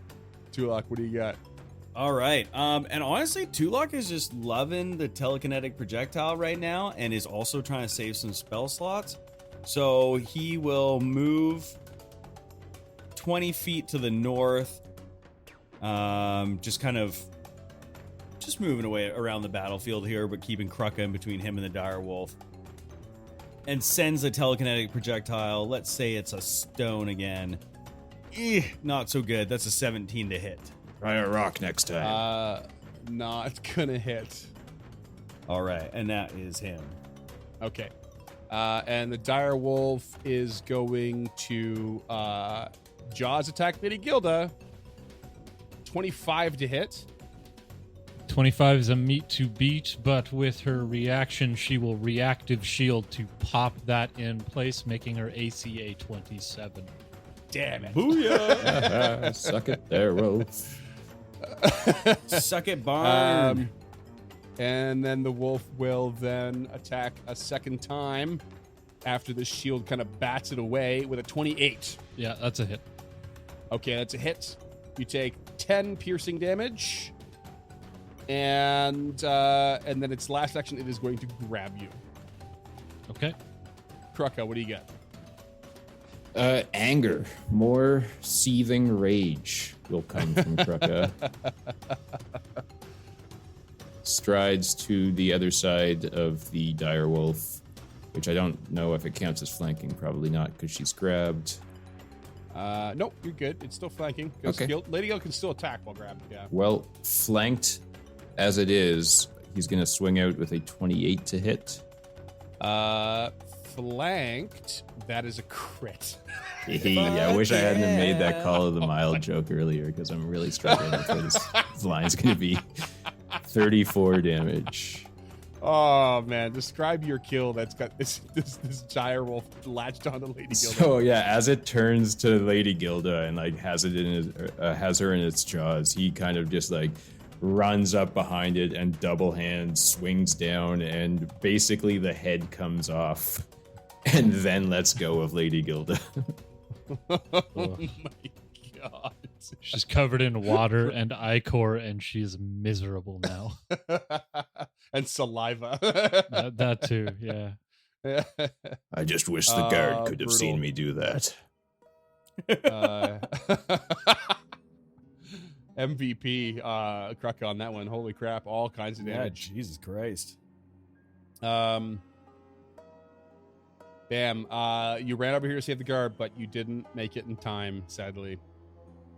Tulak, what do you got? All right. And honestly, Tulak is just loving the telekinetic projectile right now and is also trying to save some spell slots. So he will move 20 feet to the north. Just moving away around the battlefield here, but keeping Krucka in between him and the dire wolf. And sends a telekinetic projectile. Let's say it's a stone again. Not so good. That's a 17 to hit. Try a rock next time. Not gonna hit. All right, and that is him. Okay. And the dire wolf is going to Jaws attack Lady Gilda. 25 to hit. 25 is a meat to beat, but with her reaction, she will reactive shield to pop that in place, making her ACA 27. Damn it. Booyah! Suck it there, wolf. Suck it, barn. And then the wolf will then attack a second time after the shield kind of bats it away with a 28. Yeah, that's a hit. Okay, that's a hit. You take 10 piercing damage. And then its last action, it is going to grab you. Okay. Krucka, what do you got? Anger. More seething rage will come from Krucka. Strides to the other side of the dire wolf, which I don't know if it counts as flanking. Probably not, because she's grabbed. Nope, you're good. It's still flanking. Okay. Lady Gilda can still attack while grabbed. Yeah. Well, flanked as it is, he's going to swing out with a 28 to hit. Flanked. That is a crit. I wish I hadn't have made that Call of the Mild joke earlier, because I'm really struggling with what this line's going to be. 34 damage. Oh man, describe your kill that's got this dire wolf latched onto Lady Gilda. So yeah, as it turns to Lady Gilda and like has her in its jaws, he kind of just like runs up behind it and double hand swings down, and basically the head comes off and then lets go of Lady Gilda. Oh my god. She's covered in water and ichor, and she's miserable now. And saliva. That too, yeah. I just wish the guard could have brutal. seen me do that. MVP Kruck on that one. Holy crap, all kinds of damage. Yeah, Jesus Christ. Bam, you ran over here to save the guard, but you didn't make it in time, sadly.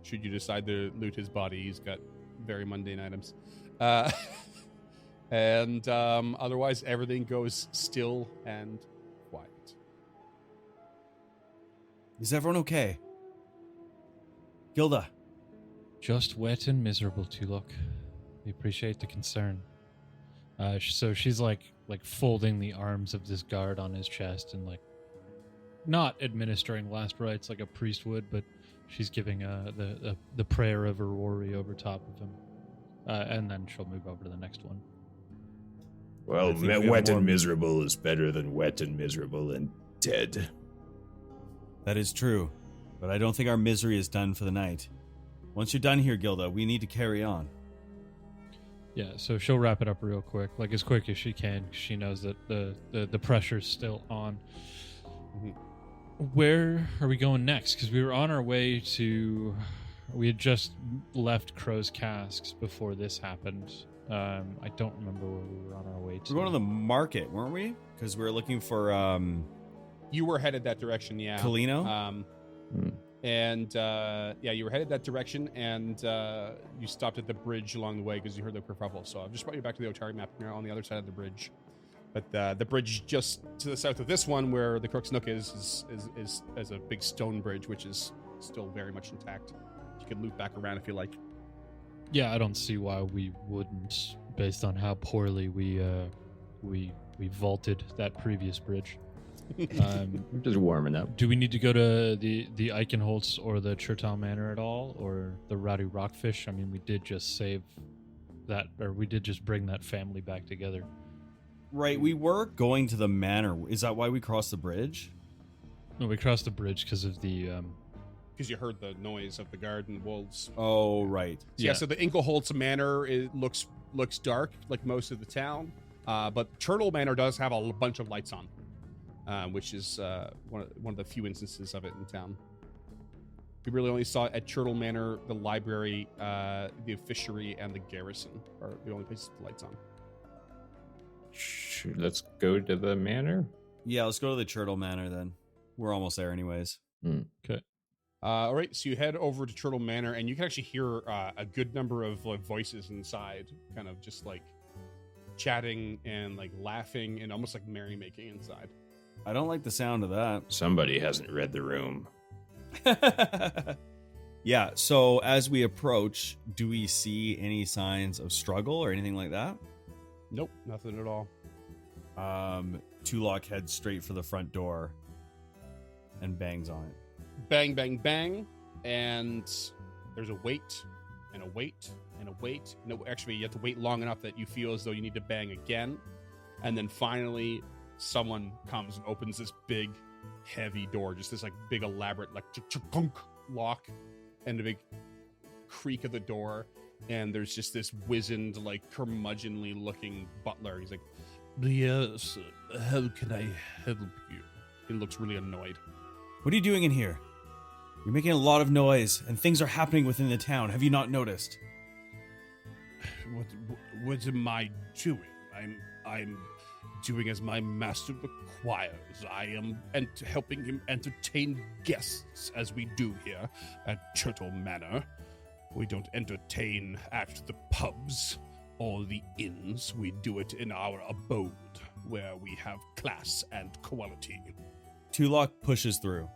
Should you decide to loot his body, he's got very mundane items. And otherwise, everything goes still and quiet. Is everyone okay? Gilda. Just wet and miserable, Tulok. We appreciate the concern. So she's like folding the arms of this guard on his chest and like not administering last rites like a priest would, but she's giving the prayer of Aurori over top of him, and then she'll move over to the next one. Well, wet and miserable is better than wet and miserable and dead. That is true, but I don't think our misery is done for the night. Once you're done here, Gilda, we need to carry on. Yeah, so she'll wrap it up real quick as she can. She knows that the pressure's still on. Mm-hmm. Where are we going next? Because we were on our way to... We had just left Crow's Casks before this happened. I don't remember where we were on our way to. We were going to the market, weren't we? Because we were looking for... You were headed that direction, yeah. Kalino? And you were headed that direction, and you stopped at the bridge along the way because you heard the kerfuffle. So I've just brought you back to the Otari map. You're on the other side of the bridge. But the bridge just to the south of this one, where the Crook's Nook is a big stone bridge, which is still very much intact. You could loop back around if you like. Yeah, I don't see why we wouldn't, based on how poorly we vaulted that previous bridge. We're just warming up. Do we need to go to the Eichenholz or the Chertal Manor at all, or the Rowdy Rockfish? I mean, we did just save that, or we did just bring that family back together. Right, we were going to the manor. Is that why we crossed the bridge? No, we crossed the bridge because of the... Because you heard the noise of the garden wolves. Oh, right. Yeah, so the Inkelholz Manor looks dark, like most of the town. But Turtle Manor does have a bunch of lights on. Which is one of the few instances of it in town. We really only saw at Turtle Manor, the library, the fishery, and the garrison are the only places with the lights on. Let's go to the manor. Yeah, let's go to the Turtle Manor then. We're almost there anyways. Okay. All right, so you head over to Turtle Manor, and you can actually hear a good number of voices inside, kind of just like chatting and like laughing and almost like merrymaking inside. I don't like the sound of that. Somebody hasn't read the room. Yeah, so as we approach, do we see any signs of struggle or anything like that? Nope, nothing at all. Tulok heads straight for the front door and bangs on it. Bang, bang, bang, and there's a wait, and a wait, and a wait. No, actually, you have to wait long enough that you feel as though you need to bang again, and then finally... someone comes and opens this big, heavy door, just this like big, elaborate, like lock, and a big creak of the door. And there's just this wizened, like curmudgeonly looking butler. He's like, "Yes, how can I help you?" He looks really annoyed. What are you doing in here? You're making a lot of noise, and things are happening within the town. Have you not noticed? What am I doing? I'm doing as my master requires. I am helping him entertain guests, as we do here at Turtle Manor. We don't entertain at the pubs or the inns. We do it in our abode, where we have class and quality. Tulok pushes through.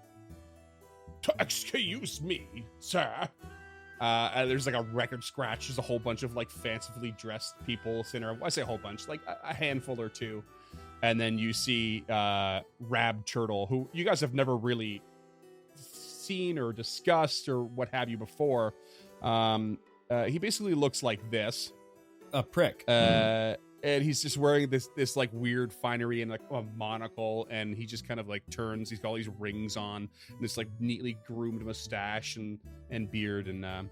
Excuse me, sir. And there's like a record scratch. There's a whole bunch of like fancifully dressed people sitting around. I say a whole bunch, like a handful or two. And then you see Rab Turtle, who you guys have never really seen or discussed or what have you before. He basically looks like this. A prick. and he's just wearing this like weird finery and like a monocle, and he just kind of like turns. He's got all these rings on, and this like neatly groomed mustache and beard, and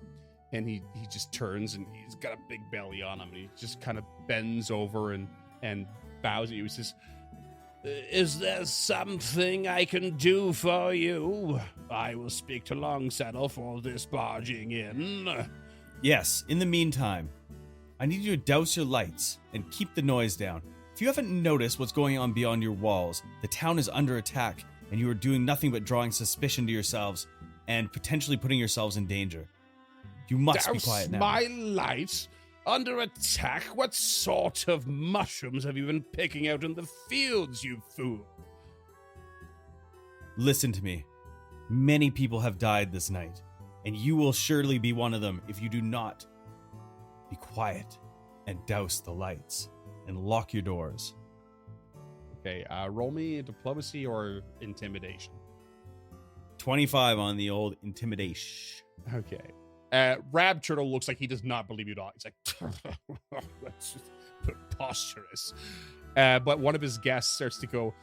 he just turns, and he's got a big belly on him, and he just kind of bends over and bows at you. He says, "Is there something I can do for you? I will speak to Longsaddle for this barging in." Yes, in the meantime, I need you to douse your lights and keep the noise down. If you haven't noticed what's going on beyond your walls, the town is under attack, and you are doing nothing but drawing suspicion to yourselves and potentially putting yourselves in danger. You must be quiet now. My lights? Under attack? What sort of mushrooms have you been picking out in the fields, you fool? Listen to me. Many people have died this night, and you will surely be one of them if you do not. Be quiet and douse the lights and lock your doors. Okay, roll me diplomacy or intimidation. 25 on the old intimidation. Okay. Rab Turtle looks like he does not believe you at all. He's like, that's just preposterous. But one of his guests starts to go,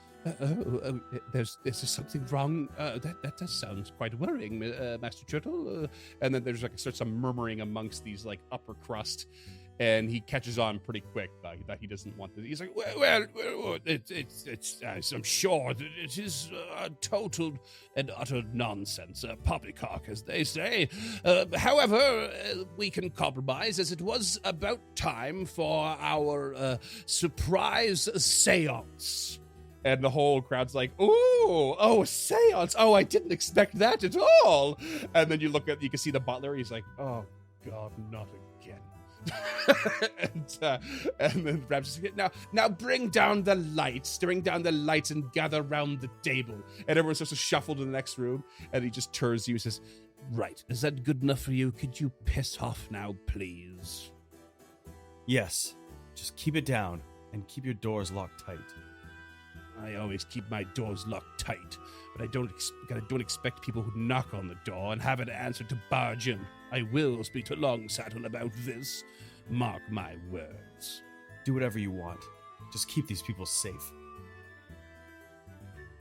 is there something wrong? That does sound quite worrying, Master Turtle. And then there's like starts some murmuring amongst these like upper crust, and he catches on pretty quick that he doesn't want this. He's like, well, it's I'm sure that it is total and utter nonsense, poppycock, as they say. However, we can compromise, as it was about time for our surprise seance. And the whole crowd's like, a seance. Oh, I didn't expect that at all. And then you can see the butler. He's like, oh, God, not again. and then Rab's just now bring down the lights. Bring down the lights and gather round the table. And everyone starts to shuffle to the next room. And he just turns to you and says, right, is that good enough for you? Could you piss off now, please? Yes, just keep it down and keep your doors locked tight. I always keep my doors locked tight, but I don't expect people who knock on the door and have it answered to barge in. I will speak to Longsaddle about this. Mark my words. Do whatever you want. Just keep these people safe.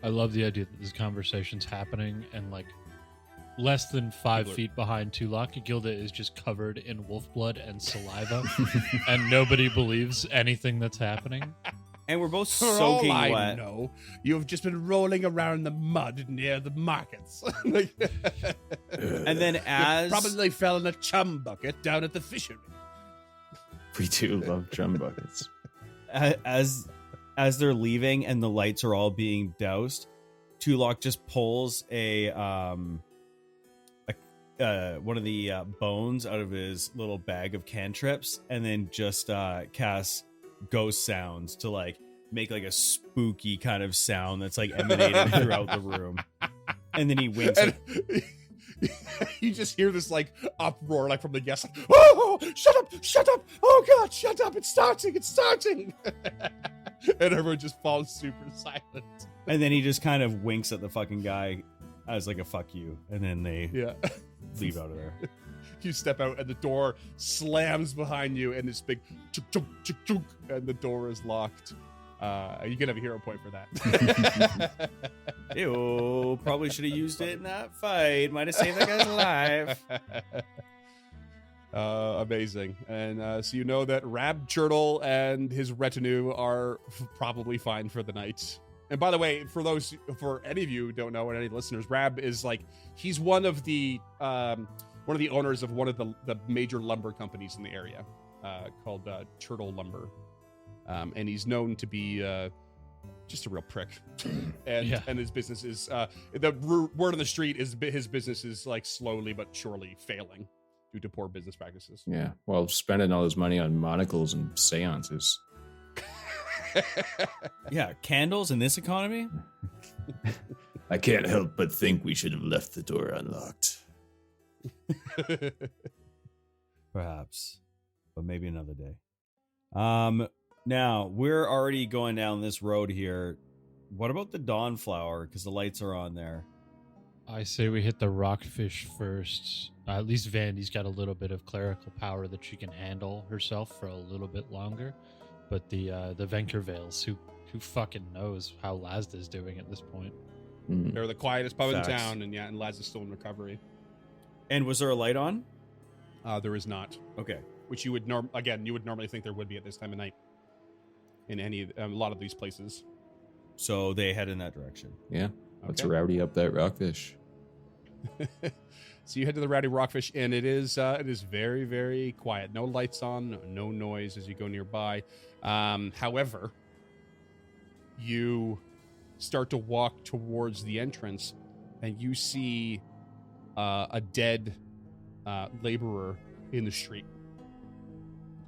I love the idea that this conversation's happening and like less than 5 feet behind Tulak, Gilda is just covered in wolf blood and saliva, and nobody believes anything that's happening. And we're both soaking wet. I know, you've just been rolling around the mud near the markets. And then you probably fell in a chum bucket down at the fishery. We do love chum buckets. As they're leaving and the lights are all being doused, Tulak just pulls one of the bones out of his little bag of cantrips, and then just casts ghost sounds to like make like a spooky kind of sound that's like emanating throughout the room. And then he winks. You just hear this like uproar like from the guests, like, oh, shut up, oh God, shut up, it's starting. And everyone just falls super silent. And then he just kind of winks at the fucking guy as like a fuck you, and then they leave out of there. You step out and the door slams behind you, and this big chuk, chuk, chuk, chuk, and the door is locked. You can have a hero point for that. Ew, probably should have used it in that fight. Might have saved that guy's life. Amazing. And so you know that Rab Turtle and his retinue are probably fine for the night. And by the way, for any of you who don't know, and any listeners, Rab is like, he's one of the owners of one of the major lumber companies in the area, called Turtle Lumber. And he's known to be just a real prick. And his business is, the word on the street is his business is like slowly but surely failing due to poor business practices. Yeah, well, spending all his money on monocles and seances. Yeah, candles in this economy? I can't help but think we should have left the door unlocked. Perhaps, but maybe another day. Now we're already going down this road here. What about the Dawnflower? Because the lights are on there. I say we hit the rockfish first. At least Vandy's got a little bit of clerical power that she can handle herself for a little bit longer. but the Venkervales, who fucking knows how Lazda's doing at this point. They're the quietest pub Facts. in town, and Lazda's still in recovery. And was there a light on? There is not. Okay. Which you would normally think there would be at this time of night in a lot of these places. So they head in that direction. Yeah. Let's Okay. rowdy up that rockfish. So you head to the Rowdy Rockfish, and it is very, very quiet. No lights on, no noise as you go nearby. However, you start to walk towards the entrance, and you see a dead laborer in the street,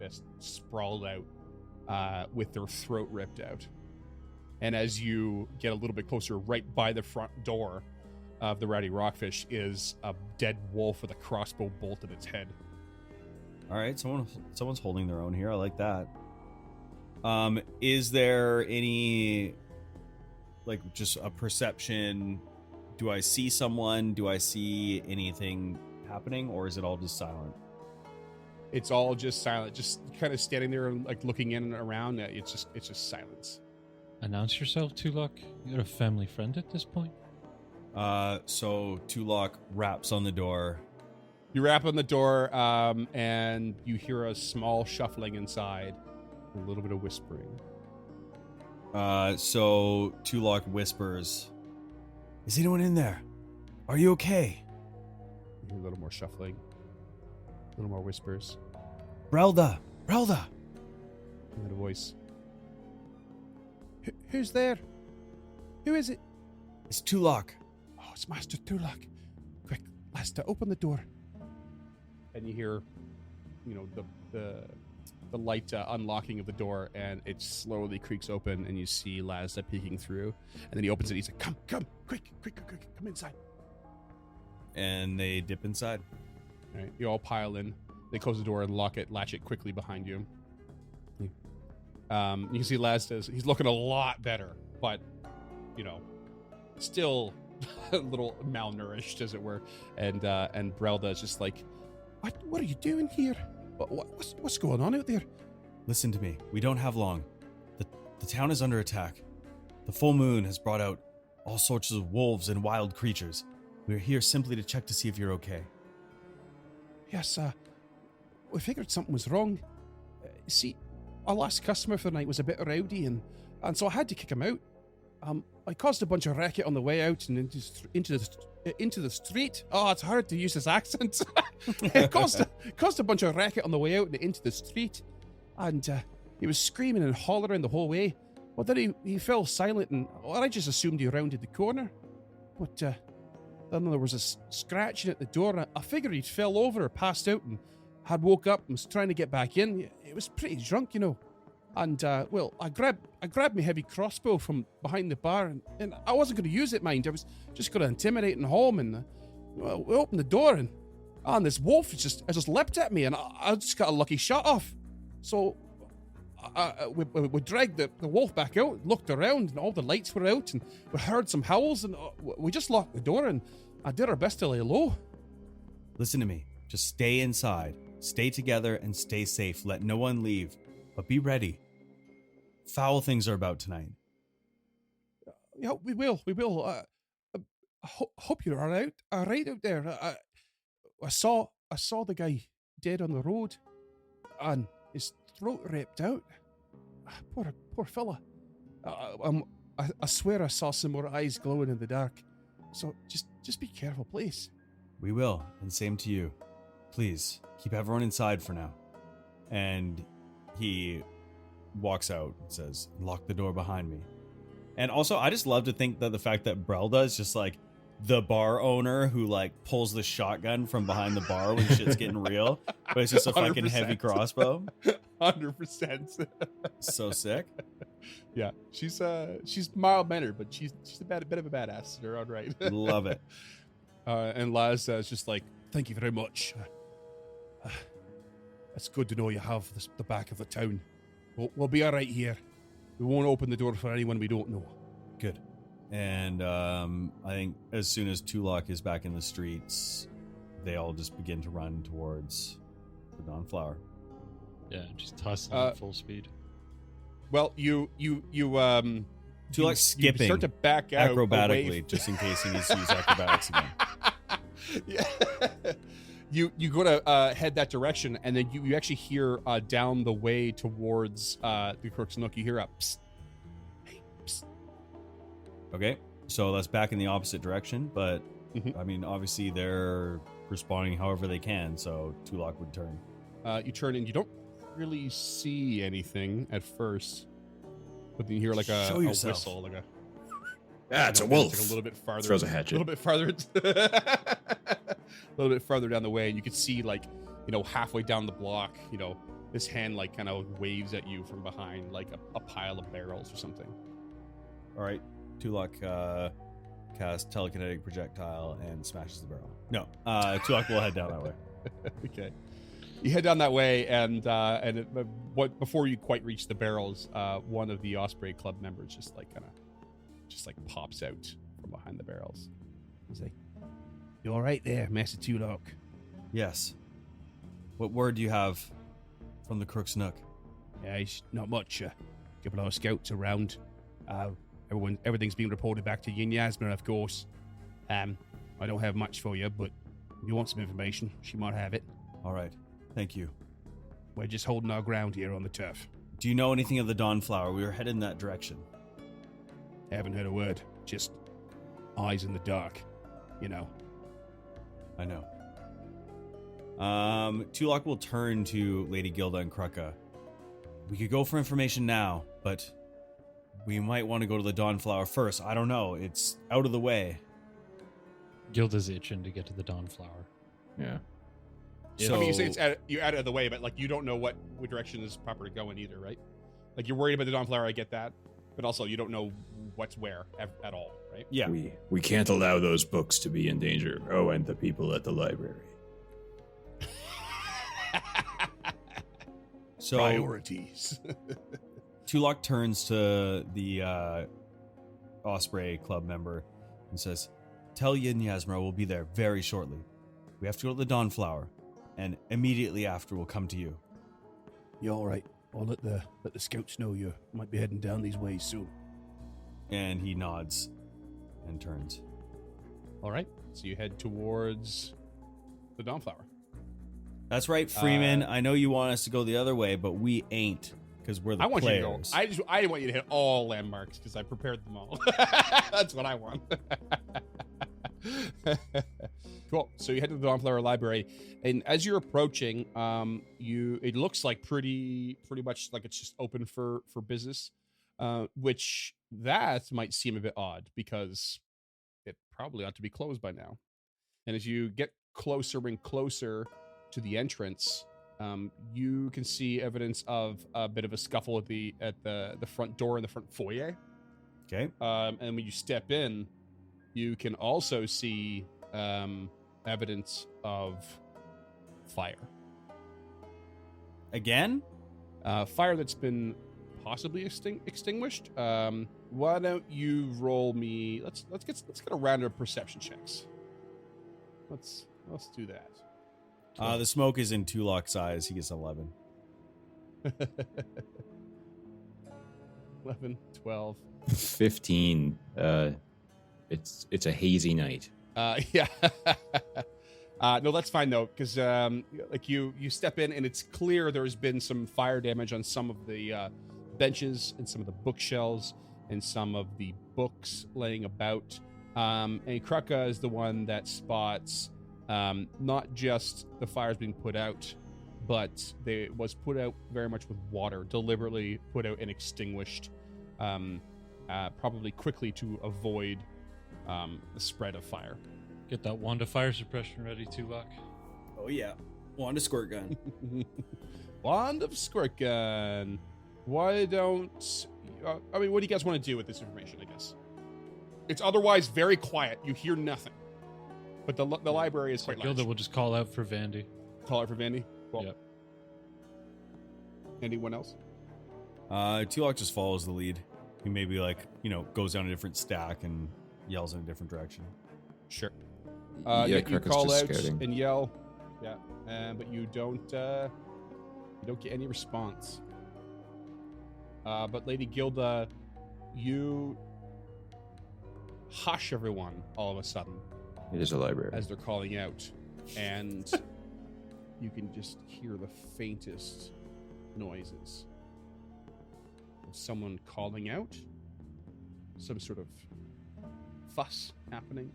just sprawled out, with their throat ripped out. And as you get a little bit closer, right by the front door of the Rowdy Rockfish is a dead wolf with a crossbow bolt in its head. All right, someone's holding their own here. I like that. Is there any, like, just a perception? Do I see someone? Do I see anything happening, or is it all just silent? It's all just silent, just kind of standing there and like looking in and around. It's just silence. Announce yourself, Tulok. You're a family friend at this point. So Tulok raps on the door. You rap on the door, and you hear a small shuffling inside, a little bit of whispering. So Tulok whispers, "Is anyone in there? Are you okay?" You hear a little more shuffling, a little more whispers, Brelda! and then a voice. Who's there? Who is it? It's Tulok. Oh, it's Master Tulak. Quick, Lasta, open the door. And you hear, the light unlocking of the door, and it slowly creaks open, and you see Lazda peeking through. And then he opens it. He's like, "Come, quick, come inside." And they dip inside. All right, you all pile in. They close the door and latch it quickly behind you. You can see Lazda. He's looking a lot better, but still a little malnourished, as it were. And Brelda is just like, What are you doing here? What's going on out there? Listen to me. We don't have long. The town is under attack. The full moon has brought out all sorts of wolves and wild creatures. We're here simply to check to see if you're okay. Yes, we figured something was wrong. See, our last customer for the night was a bit rowdy, and so I had to kick him out. I caused a bunch of racket on the way out and into the street. Oh, it's hard to use this accent. It caused a bunch of racket on the way out and into the street, and he was screaming and hollering the whole way. Well, then he fell silent, and I just assumed he rounded the corner. But then there was a scratching at the door, and I figured he'd fell over or passed out and had woke up and was trying to get back in. It was pretty drunk, And, I grabbed my heavy crossbow from behind the bar, and I wasn't going to use it, mind. I was just going to intimidate and haul him, and we opened the door, and this wolf just leapt at me, and I just got a lucky shot off. So we dragged the wolf back out, looked around, and all the lights were out, and we heard some howls, and we just locked the door, and I did our best to lay low. Listen to me. Just stay inside. Stay together and stay safe. Let no one leave. But be ready. Foul things are about tonight. Yeah, we will. Hope you're all right out there. I saw the guy dead on the road, and his throat ripped out. Poor fella. I swear I saw some more eyes glowing in the dark. So just be careful, please. We will, and same to you. Please keep everyone inside for now. And he walks out and says, "Lock the door behind me." And also, I just love to think that the fact that Brelda is just like the bar owner who like pulls the shotgun from behind the bar when shit's getting real, but it's just a fucking 100%. heavy crossbow. 100%. So sick. Yeah, she's mild mannered, but she's a bit of a badass. You're all right. Love it. And Laz is just like, "Thank you very much. It's good to know you have the back of the town. We'll be all right here. We won't open the door for anyone we don't know." Good. And I think as soon as Tulok is back in the streets, they all just begin to run towards the Dawnflower. Yeah, just hustling at full speed. Well, you Tulak's skipping. You start to back out acrobatically, just in case he needs to use acrobatics again. Yeah. You go to head that direction, and then you actually hear down the way towards the Crook's Nook, you hear a psst. Hey, psst. Okay, so that's back in the opposite direction, but I mean, obviously they're responding however they can, so Tulak would turn. You turn and you don't really see anything at first, but then you hear like a whistle, like a. It's a wolf. It's like a little bit farther. Throws a hatchet. A little bit farther. A little bit farther down the way, and you can see like, halfway down the block, this hand like kind of waves at you from behind like a pile of barrels or something. All right, Tulak casts telekinetic projectile and smashes the barrel. No, Tulak will head down that way. Okay, you head down that way, and before you quite reach the barrels, one of the Osprey Club members just pops out from behind the barrels. He's like, "You all right there, Master Tulak?" Yes. What word do you have from the Crook's Nook? Yeah, it's not much. A couple of scouts around. Everything's being reported back to Yin Yasmin, of course. I don't have much for you, but if you want some information, she might have it. All right. Thank you. We're just holding our ground here on the turf. Do you know anything of the Dawnflower? We were headed in that direction. Haven't heard a word. Just eyes in the dark. I know. Tulak will turn to Lady Gilda and Krucka. We could go for information now, but we might want to go to the Dawnflower first. I don't know. It's out of the way. Gilda's itching to get to the Dawnflower. Yeah. So, I mean, you say you're out of the way, but like you don't know what direction is proper to go in either, right? Like you're worried about the Dawnflower, I get that, but also you don't know what's where at all, right? Yeah. We can't allow those books to be in danger. Oh, and the people at the library. So priorities. Tulak turns to the Osprey Club member and says, "Tell Yin Yasmin we'll be there very shortly. We have to go to the Dawnflower, and immediately after we'll come to you." You all right? I'll let the scouts know you might be heading down these ways soon. And he nods and turns. All right. So you head towards the Dawnflower. That's right, Freeman. I know you want us to go the other way, but we ain't, because we're the players. You to go. I want you to hit all landmarks because I prepared them all. That's what I want. Cool. So you head to the Dawnflower Library, and as you're approaching, it looks like pretty much like it's just open for business, which that might seem a bit odd because it probably ought to be closed by now. And as you get closer and closer to the entrance, you can see evidence of a bit of a scuffle at the front door in the front foyer. Okay. And when you step in, you can also see evidence of fire. Again? Fire that's been possibly extinguished. Why don't you roll me? Let's get a round of perception checks. Let's do that. The smoke is in Tulak's eyes. He gets 11. 11, 12. 15. It's a hazy night. Yeah. No, that's fine though, because like you step in and it's clear there's been some fire damage on some of the benches and some of the bookshelves and some of the books laying about. And Krucka is the one that spots not just the fires being put out, but it was put out very much with water, deliberately put out and extinguished, probably quickly to avoid the spread of fire. Get that wand of fire suppression ready, Tulak. Oh yeah, wand of squirt gun. Wand of squirt gun. Why don't? I mean, what do you guys want to do with this information? I guess it's otherwise very quiet. You hear nothing, but the library is quite large. Gilda will just call out for Vandy. Call out for Vandy. Cool. Yep. Anyone else? Tulak just follows the lead. He maybe goes down a different stack and yells in a different direction. Sure. Yeah, you Krucka's call just out scouting. and yell. Yeah, but you don't get any response. But Lady Gilda, you hush everyone all of a sudden. It is a library. As they're calling out. And you can just hear the faintest noises. Someone calling out. Some sort of fuss happening.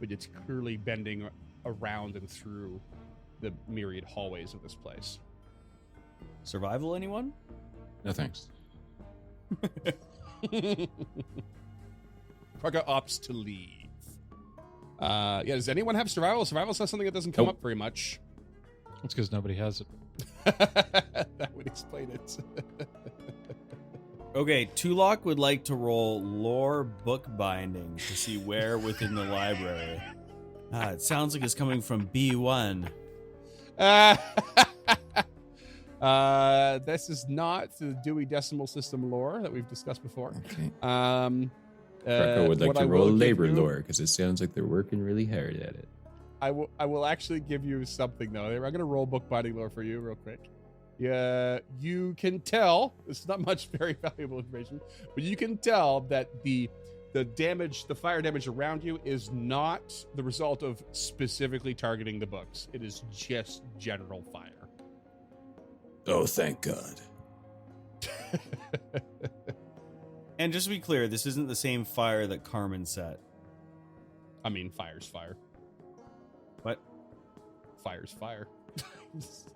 But it's clearly bending around and through the myriad hallways of this place. Survival, anyone? No thanks. Krugga opts to leave. Does anyone have survival? Survival's not something that doesn't come up very much. It's because nobody has it. That would explain it. Okay, Tulok would like to roll lore bookbinding to see where within the library. It sounds like it's coming from B1. This is not the Dewey Decimal System lore that we've discussed before. Okay. Krugga would like to roll labor lore because it sounds like they're working really hard at it. I will actually give you something though. I'm going to roll bookbinding lore for you real quick. Yeah, you can tell. This is not much very valuable information, but you can tell that the fire damage around you is not the result of specifically targeting the books. It is just general fire. Oh, thank God. And just to be clear, this isn't the same fire that Carmen set. I mean, fire's fire. What? Fire's fire.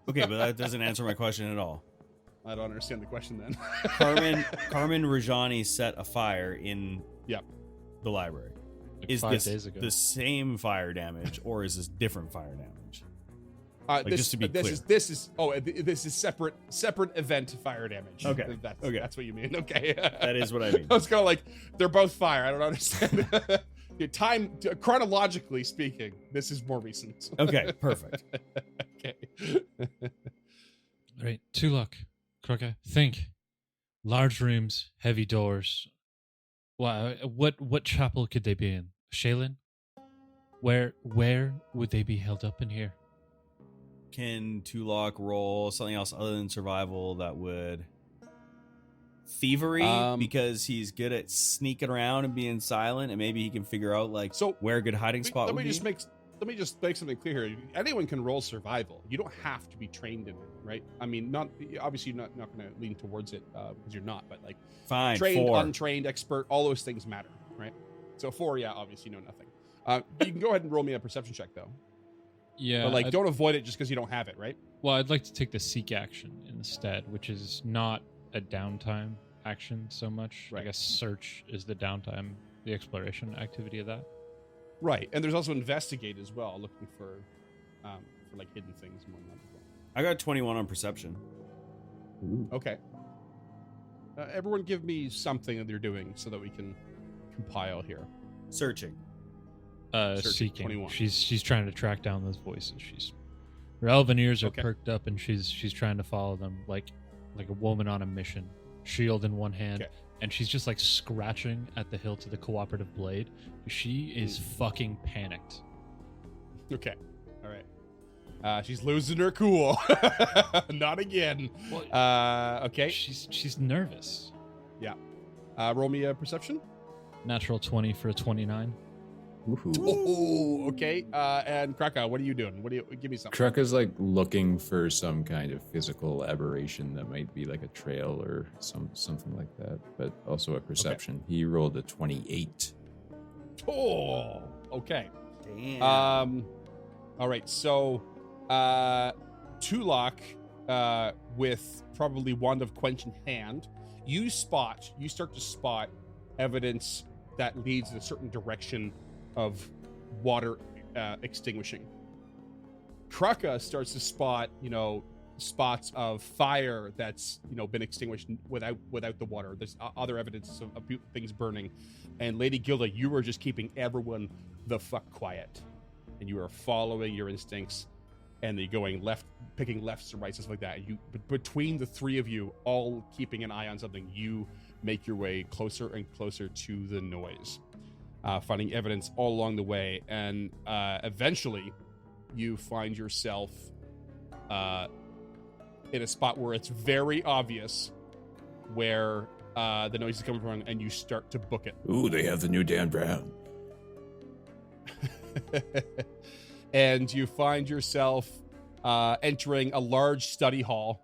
Okay, but that doesn't answer my question at all. I don't understand the question then. Carmen Rajani set a fire in the library. Like is 5 this days ago. the same fire damage, or is this different fire damage? Just to be clear. This is separate event fire damage. Okay. That's what you mean. Okay. That is what I mean. I was kind of like, they're both fire. I don't understand. Chronologically speaking, this is more recent. Okay, perfect. Okay. All right, Tulok, Krugga, think. Large rooms, heavy doors. Wow, what chapel could they be in? Shaylin? Where would they be held up in here? Can Tulok roll something else other than survival that would... Thievery, because he's good at sneaking around and being silent, and maybe he can figure out where a good hiding spot would be. Let me just make something clear here. Anyone can roll survival. You don't have to be trained in it, right? I mean, obviously you're not going to lean towards it because you're not, but fine, trained, 4. untrained, expert, all those things matter, right? So 4, obviously you know nothing. You can go ahead and roll me a perception check though. Yeah, but don't avoid it just because you don't have it, right? Well, I'd like to take the seek action instead, which is not a downtime action so much. Right. I guess search is the downtime, the exploration activity of that. Right, and there's also investigate as well, looking for hidden things and whatnot as well. I got 21 on perception. Ooh. Okay. Everyone give me something that they're doing so that we can compile here. Searching. Seeking. 21. She's trying to track down those voices. Her elven ears are Okay. perked up, and she's trying to follow them like a woman on a mission. Shield in one hand, Okay. and she's just scratching at the hilt of the cooperative blade. She is fucking panicked. Okay. All right. She's losing her cool. Not again. Okay. She's nervous. Yeah. Roll me a perception. Natural 20 for a 29. Ooh. Oh, okay. And Krugga, what are you doing? Give me something. Krugga's looking for some kind of physical aberration that might be like a trail or something like that, but also a perception. He rolled a 28. Oh, okay. Damn. All right. So, Tulok, with probably Wand of Quench in hand, you start to spot evidence that leads in a certain direction of water extinguishing. Krugga starts to spot, spots of fire that's, been extinguished without the water. There's other evidence of things burning. And Lady Gilda, you were just keeping everyone the fuck quiet. And you are following your instincts. And you're going left, picking lefts and rights, stuff like that. And between the three of you, all keeping an eye on something, you make your way closer and closer to the noise. Finding evidence all along the way, and eventually you find yourself in a spot where it's very obvious where the noise is coming from, and you start to book it. Ooh, they have the new Dan Brown. And you find yourself entering a large study hall,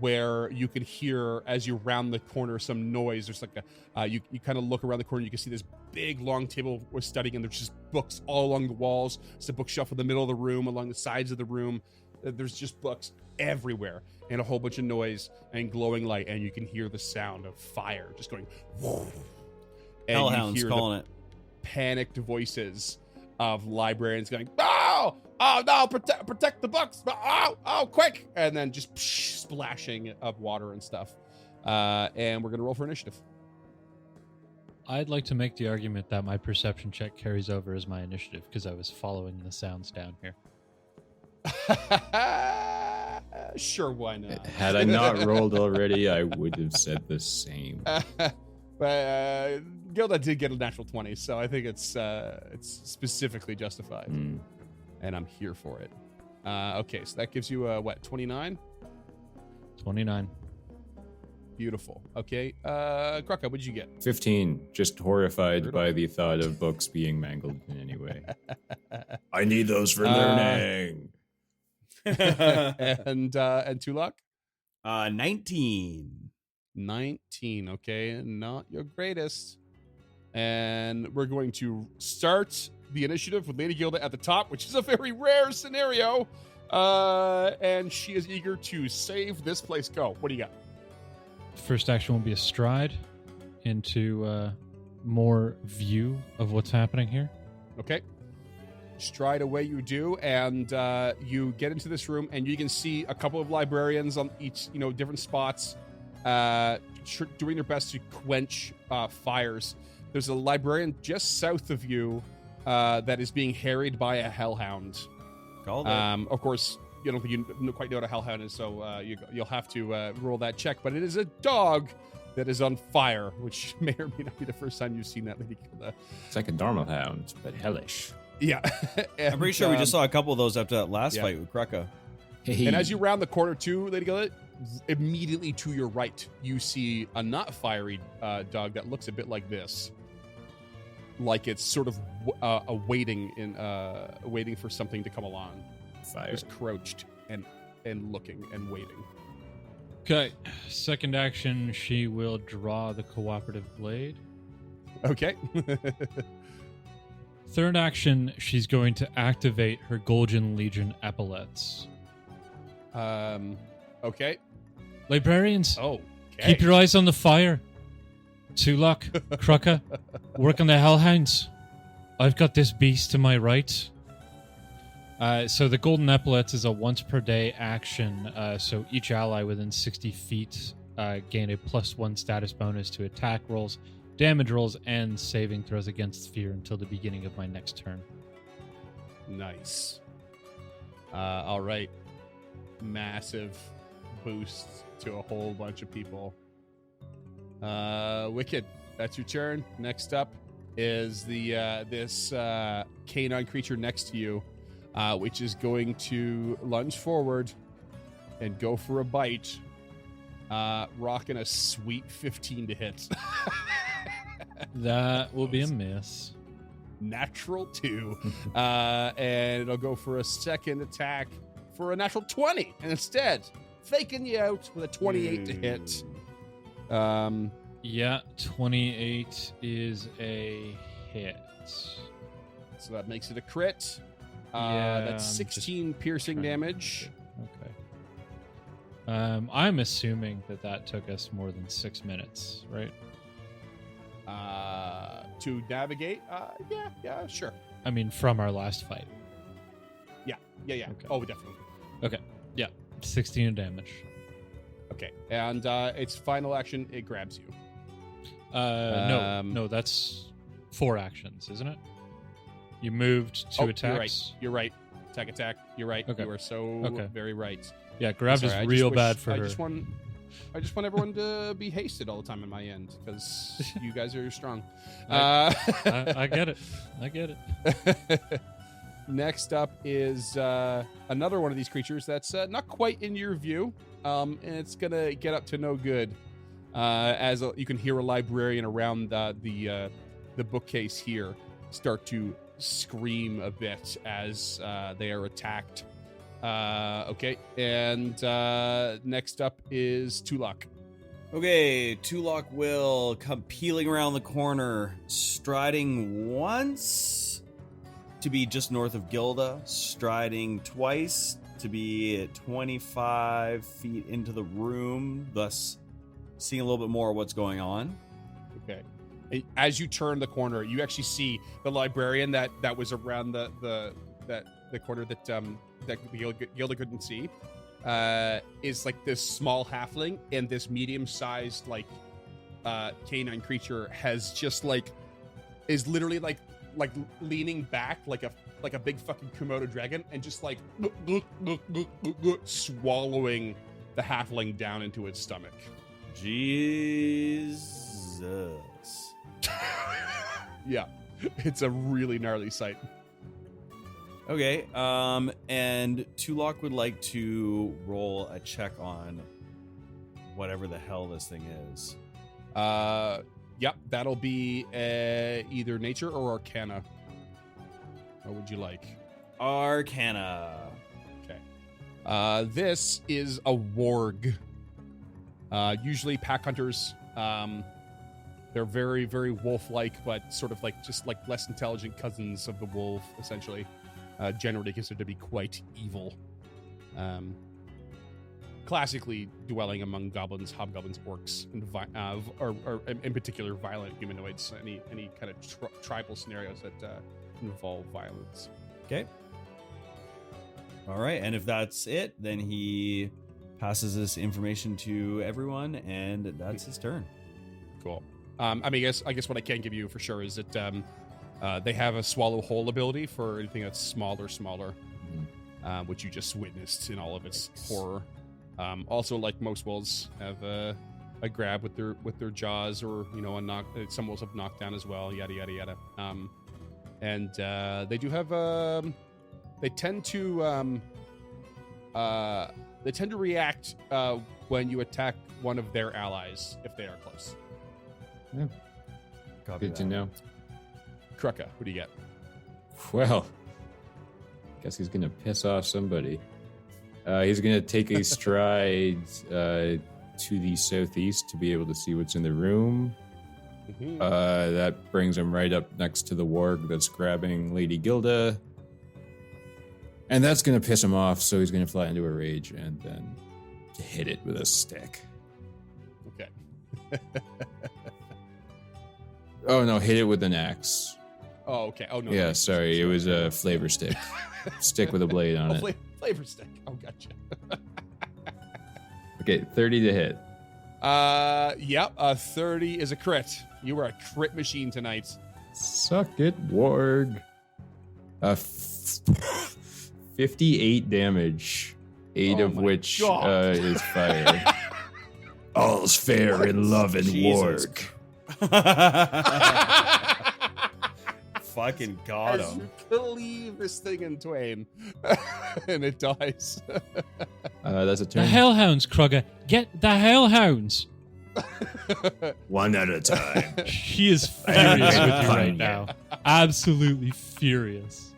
where you can hear, as you round the corner, some noise. There's like you kind of look around the corner, you can see this big long table we're studying, and there's just books all along the walls. There's a bookshelf in the middle of the room, along the sides of the room. There's just books everywhere, and a whole bunch of noise and glowing light, and you can hear the sound of fire just going. Hellhounds calling it. Panicked voices of librarians going, "Oh no, protect the books! Oh, quick!" And then just splashing of water and stuff. And we're gonna roll for initiative. I'd like to make the argument that my perception check carries over as my initiative because I was following the sounds down here. Sure, why not? Had I not rolled already, I would have said the same. But Gilda did get a natural 20, so I think it's specifically justified. And I'm here for it. Okay, so that gives you what, 29? 29. Beautiful. Okay, Krucka, what did you get? 15. Just horrified by the thought of books being mangled in any way. I need those for learning. And Tulak? 19. 19. Okay, not your greatest. And we're going to start the initiative with Lady Gilda at the top, which is a very rare scenario. And she is eager to save this place. Go. What do you got? First action will be a stride into more view of what's happening here. Okay. Stride away you do, and you get into this room, and you can see a couple of librarians on each, different spots, doing their best to quench fires. There's a librarian just south of you that is being harried by a hellhound. Of course, you don't think you quite know what a hellhound is, so you'll have to roll that check. But it is a dog that is on fire, which may or may not be the first time you've seen that, Lady Gilda. It's like a normal hound, but hellish. Yeah. And, I'm pretty sure we just saw a couple of those after that last fight with Krucka. Hey. And as you round the corner too, Lady Gilda, immediately to your right, you see a not fiery dog that looks a bit like this. Like it's sort of waiting for something to come along. Fire. Just crouched and looking and waiting. Okay. Second action, she will draw the cooperative blade. Okay. Third action, she's going to activate her Golden Legion epaulets. Okay. Librarians, Oh, keep your eyes on the fire. Tulak, Krucka, work on the hellhounds. I've got this beast to my right. So the Golden Epaulets is a once per day action. So each ally within 60 feet gain a +1 status bonus to attack rolls, damage rolls, and saving throws against fear until the beginning of my next turn. Nice. All right. Massive boost to a whole bunch of people. Wicked, that's your turn. Next up is this canine creature next to you, which is going to lunge forward and go for a bite, rocking a sweet 15 to hit. That will be a miss. Natural 2. And it'll go for a second attack for a natural 20. And instead, faking you out with a 28 to hit. Yeah, 28 is a hit. So that makes it a crit. That's 16 piercing damage. Okay. I'm assuming that took us more than 6 minutes, right? To navigate? Yeah, sure. I mean, from our last fight. Yeah. Okay. Oh, definitely. Okay. Yeah, 16 damage. Okay, and its final action, it grabs you. No, that's 4 actions, isn't it? You moved 2 attacks. You're right. Attack. You're right. Okay. You are so very right. Yeah, grabbed is real bad for her. I just want everyone to be hasted all the time in my end because you guys are strong. I get it. Next up is another one of these creatures that's not quite in your view, and it's gonna get up to no good. You can hear a librarian around the bookcase here start to scream a bit as they are attacked. Okay, and next up is Tulok. Okay, Tulok will come peeling around the corner, striding once to be just north of Gilda, striding twice to be 25 feet into the room, thus seeing a little bit more of what's going on. Okay. As you turn the corner, you actually see the librarian that was around the corner that Gilda couldn't see. Is like this small halfling, and this medium-sized canine creature has just is literally like leaning back like a big fucking Komodo dragon, and just like swallowing the halfling down into its stomach. Jesus. Yeah, it's a really gnarly sight. Okay, and Tulok would like to roll a check on whatever the hell this thing is. Yep, that'll be either nature or arcana. What would you like? Arcana. Okay. This is a warg. Usually pack hunters. They're very, very wolf-like, but sort of just less intelligent cousins of the wolf, essentially. Generally considered to be quite evil. Classically dwelling among goblins, hobgoblins, orcs, and or in particular violent humanoids. Any kind of tribal scenarios that involve violence. Okay. All right, and if that's it, then he passes this information to everyone, and that's his turn. Cool. I guess what I can give you for sure is that they have a swallow whole ability for anything that's smaller, which you just witnessed in all of its horror. Also, like most wolves, have a grab with their jaws, or a knock. Some wolves have knockdown as well. Yada yada yada. And they do have they tend to react when you attack one of their allies if they are close. Yeah. Good to know. Krucka, who do you get? Well, guess he's gonna piss off somebody. He's gonna take a stride to the southeast to be able to see what's in the room. Mm-hmm. That brings him right up next to the warg that's grabbing Lady Gilda. And that's gonna piss him off, so he's gonna fly into a rage and then hit it with a stick. Okay. Oh no, hit it with an axe. Oh, okay. Oh no. Yeah, sorry, it was a flavor stick. Stick with a blade on it. Flavor stick. Oh, gotcha. Okay, 30 to hit. Yep, 30 is a crit. You are a crit machine tonight. Suck it, warg. 58 damage, 8 of which is fire. All's fair in love and warg. Fucking got as him. You cleave this thing in twain, and it dies. That's a turn. The Hellhounds, Krugger. Get the Hellhounds. One at a time. He is furious with you right now. Absolutely furious.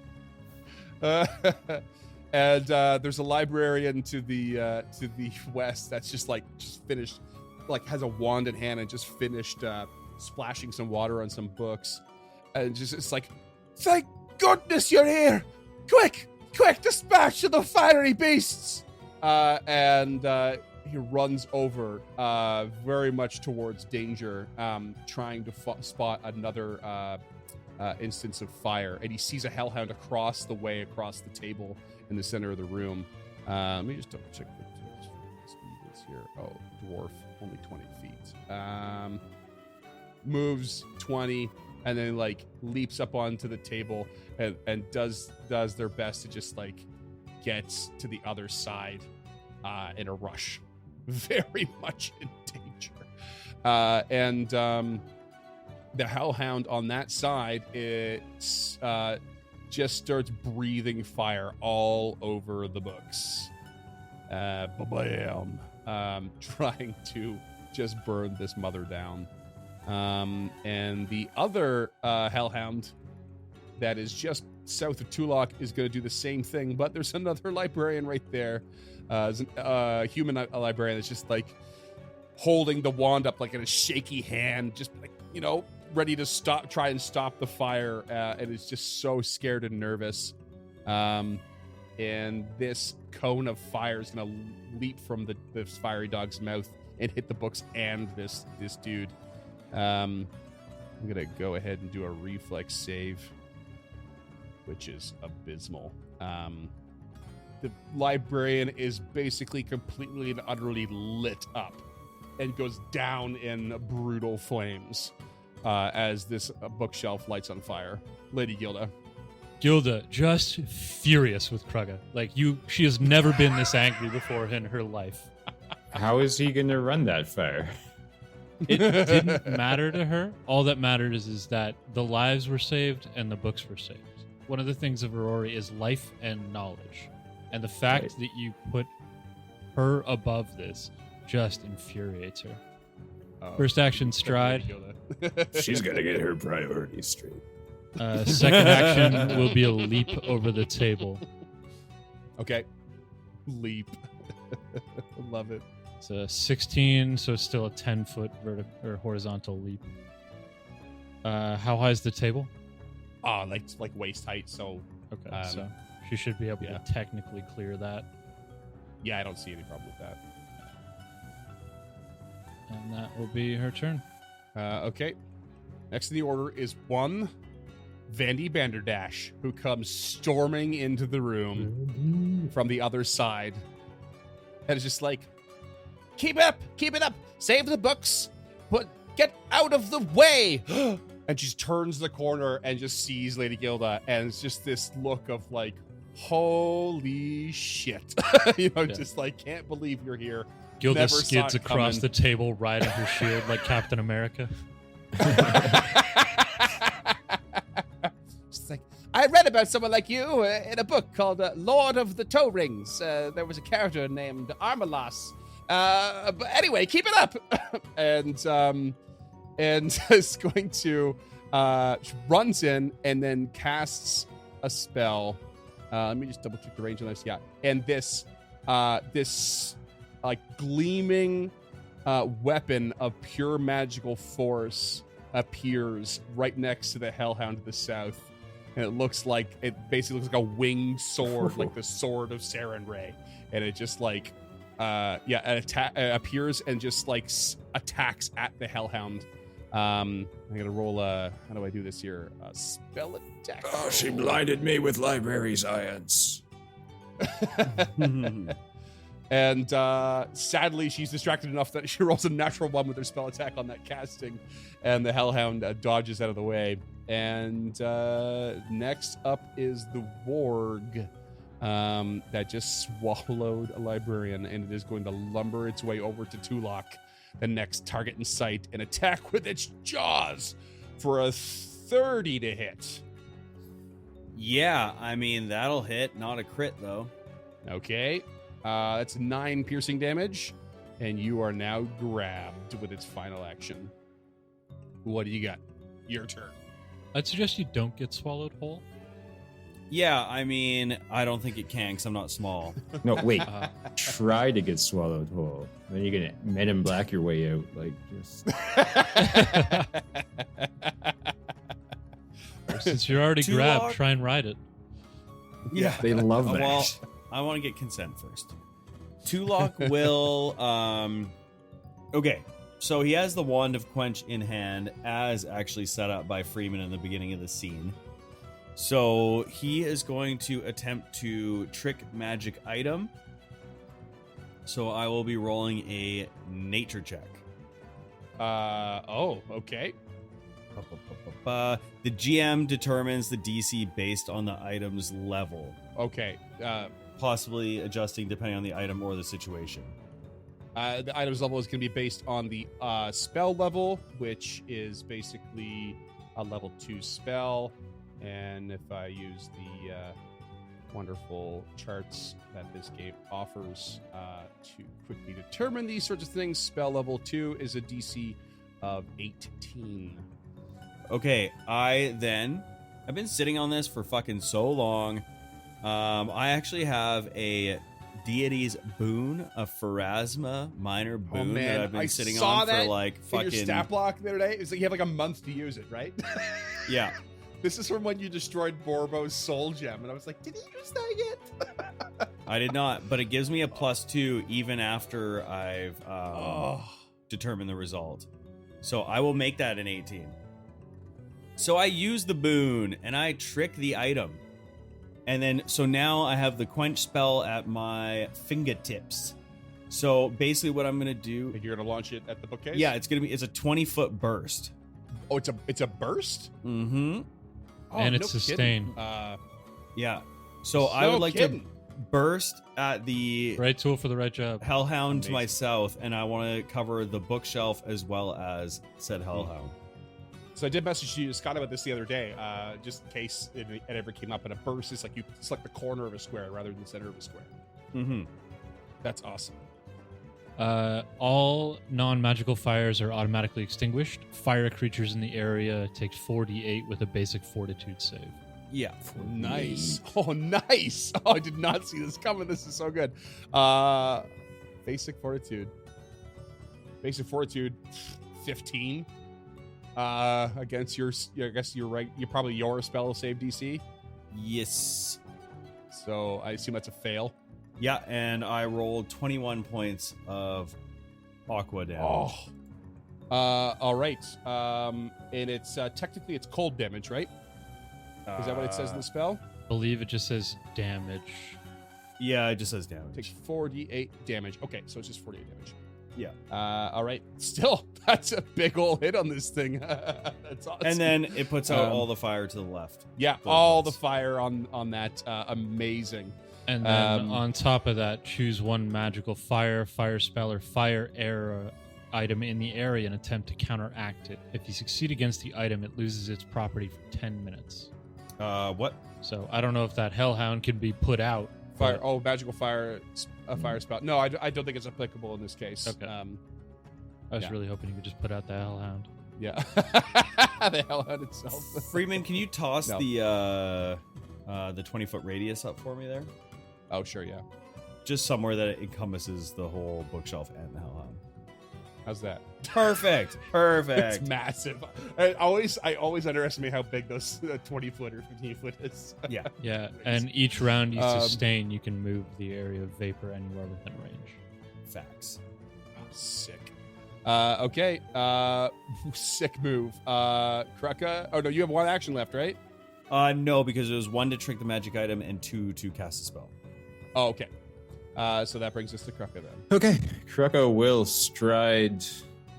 And there's a librarian to the west that's just finished, has a wand in hand and just finished splashing some water on some books, and it's like, thank goodness you're here! Quick, dispatch to the fiery beasts! And he runs over very much towards danger, trying to spot another instance of fire, and he sees a hellhound across the way, across the table in the center of the room. Let me just double check what speed is here. Oh, dwarf, only 20 feet. Moves 20, and then leaps up onto the table and does their best to just get to the other side in a rush. Very much in danger. And the hellhound on that side, it's just starts breathing fire all over the books. Bam. Trying to just burn this mother down. And the other hellhound that is just south of Tulok is going to do the same thing, but there's another librarian right there. There's a human librarian that's just like holding the wand up like in a shaky hand, just like, you know, ready to try and stop the fire, and is just so scared and nervous. And this cone of fire is going to leap from this fiery dog's mouth and hit the books and this dude. I'm going to go ahead and do a reflex save, which is abysmal. The librarian is basically completely and utterly lit up and goes down in brutal flames as this bookshelf lights on fire. Lady Gilda. Gilda, just furious with Krugga. Like, she has never been this angry before in her life. How is he going to run that fire? It didn't matter to her. All that mattered is that the lives were saved and the books were saved. One of the things of Aurori is life and knowledge. And the fact that you put her above this just infuriates her. First action, stride. She's got to get her priorities straight. Second action will be a leap over the table. Okay. Leap. Love it. It's a 16, so it's still a 10-foot or horizontal leap. How high is the table? Like waist height, so... Okay, so she should be able to technically clear that. Yeah, I don't see any problem with that. And that will be her turn. Okay. Next in the order is one Vandy Banderdash, who comes storming into the room from the other side. And is just like, keep it up, save the books, but get out of the way. And she turns the corner and just sees Lady Gilda, and it's just this look of like, holy shit. Just like, can't believe you're here. Gilda skids across the table, riding her shield like Captain America. She's like, I read about someone like you in a book called Lord of the Toe Rings. There was a character named Armalas. But anyway, keep it up. and is going to runs in and then casts a spell. Let me just double check the range on this. Yeah, and this like gleaming weapon of pure magical force appears right next to the Hellhound to the south, and it basically looks like a winged sword, like the sword of Sarenrae, and it just like appears and just like attacks at the Hellhound. I'm gonna roll how do I do this here? Spell attack. Oh, she blinded me with library science. And sadly, she's distracted enough that she rolls a natural one with her spell attack on that casting, and the Hellhound dodges out of the way. And next up is the Warg that just swallowed a librarian, and it is going to lumber its way over to Tulok, the next target in sight, and attack with its jaws for a 30 to hit. Yeah, I mean, that'll hit. Not a crit, though. Okay. That's 9 piercing damage, and you are now grabbed with its final action. What do you got? Your turn. I'd suggest you don't get swallowed whole. Yeah, I mean, I don't think it can because I'm not small. No, wait. Try to get swallowed whole. Then you're going to Men in Black your way out. Like, just... Since you're already grabbed, try and ride it. Yeah. They love that. Well, I want to get consent first. Tulok will... Okay, so he has the Wand of Quench in hand, as actually set up by Freeman in the beginning of the scene. So he is going to attempt to trick magic item. So I will be rolling a nature check. Okay. The GM determines the DC based on the item's level. Okay. Possibly adjusting depending on the item or the situation. The item's level is going to be based on the spell level, which is basically a level 2 spell. And if I use the wonderful charts that this game offers to quickly determine these sorts of things, spell level 2 is a DC of 18. Okay, I've been sitting on this for fucking so long. I actually have a deity's boon, a Pharasma minor boon that I've been sitting on for like fucking. In your stat block the other day, it's like you have like a month to use it, right? Yeah. This is from when you destroyed Borbo's soul gem, and I was like, did he use that yet? I did not, but it gives me a +2 even after I've determined the result. So I will make that an 18. So I use the boon and I trick the item. And then, so now I have the quench spell at my fingertips. So basically what I'm going to do. And you're going to launch it at the bookcase? Yeah, it's a 20-foot burst. Oh, it's a burst? Mm-hmm. Oh, and it's sustained. Yeah. So I would like to burst at the right tool for the right job. Hellhound to my south, and I want to cover the bookshelf as well as said Hellhound. So I did message you, Scott, about this the other day, just in case it ever came up. And a burst is like you select the corner of a square rather than the center of a square. Mm-hmm. That's awesome. All non-magical fires are automatically extinguished. Fire creatures in the area take 4d8 with a basic fortitude save. Yeah. Nice. Oh, nice. Oh, I did not see this coming. This is so good. Basic fortitude. Basic fortitude, 15. Against your, I guess you're right. You're probably your spell save DC. Yes. So I assume that's a fail. Yeah, and I rolled 21 points of aqua damage. Oh. All right. And it's technically it's cold damage, right? Is that what it says in the spell? I believe it just says damage. Yeah, it just says damage. Takes 4d8 damage. Okay, so it's just 48 damage. Yeah. All right. Still, that's a big old hit on this thing. That's awesome. And then it puts out all the fire to the left. Yeah, all the fire on that. Amazing. And then on top of that, choose one magical fire spell, or fire arrow item in the area and attempt to counteract it. If you succeed against the item, it loses its property for 10 minutes. What? So I don't know if that Hellhound can be put out. Fire. Oh, magical fire. A fire spell. No, I don't think it's applicable in this case. Okay. I was really hoping you could just put out the Hellhound. Yeah. The Hellhound itself. Freeman, can you toss the 20-foot radius up for me there? Oh, sure, yeah. Just somewhere that it encompasses the whole bookshelf and the Hellhound. How's that? Perfect. It's massive. I always underestimate how big those 20-foot or 15-foot is. Yeah. Yeah, and each round you sustain, you can move the area of vapor anywhere within range. Facts. Oh, sick. Okay. Sick move. Krucka. Oh, no, you have one action left, right? No, because it was 1 to trick the magic item and 2 to cast a spell. Oh, okay. So that brings us to Krucka then. Okay. Krucka will stride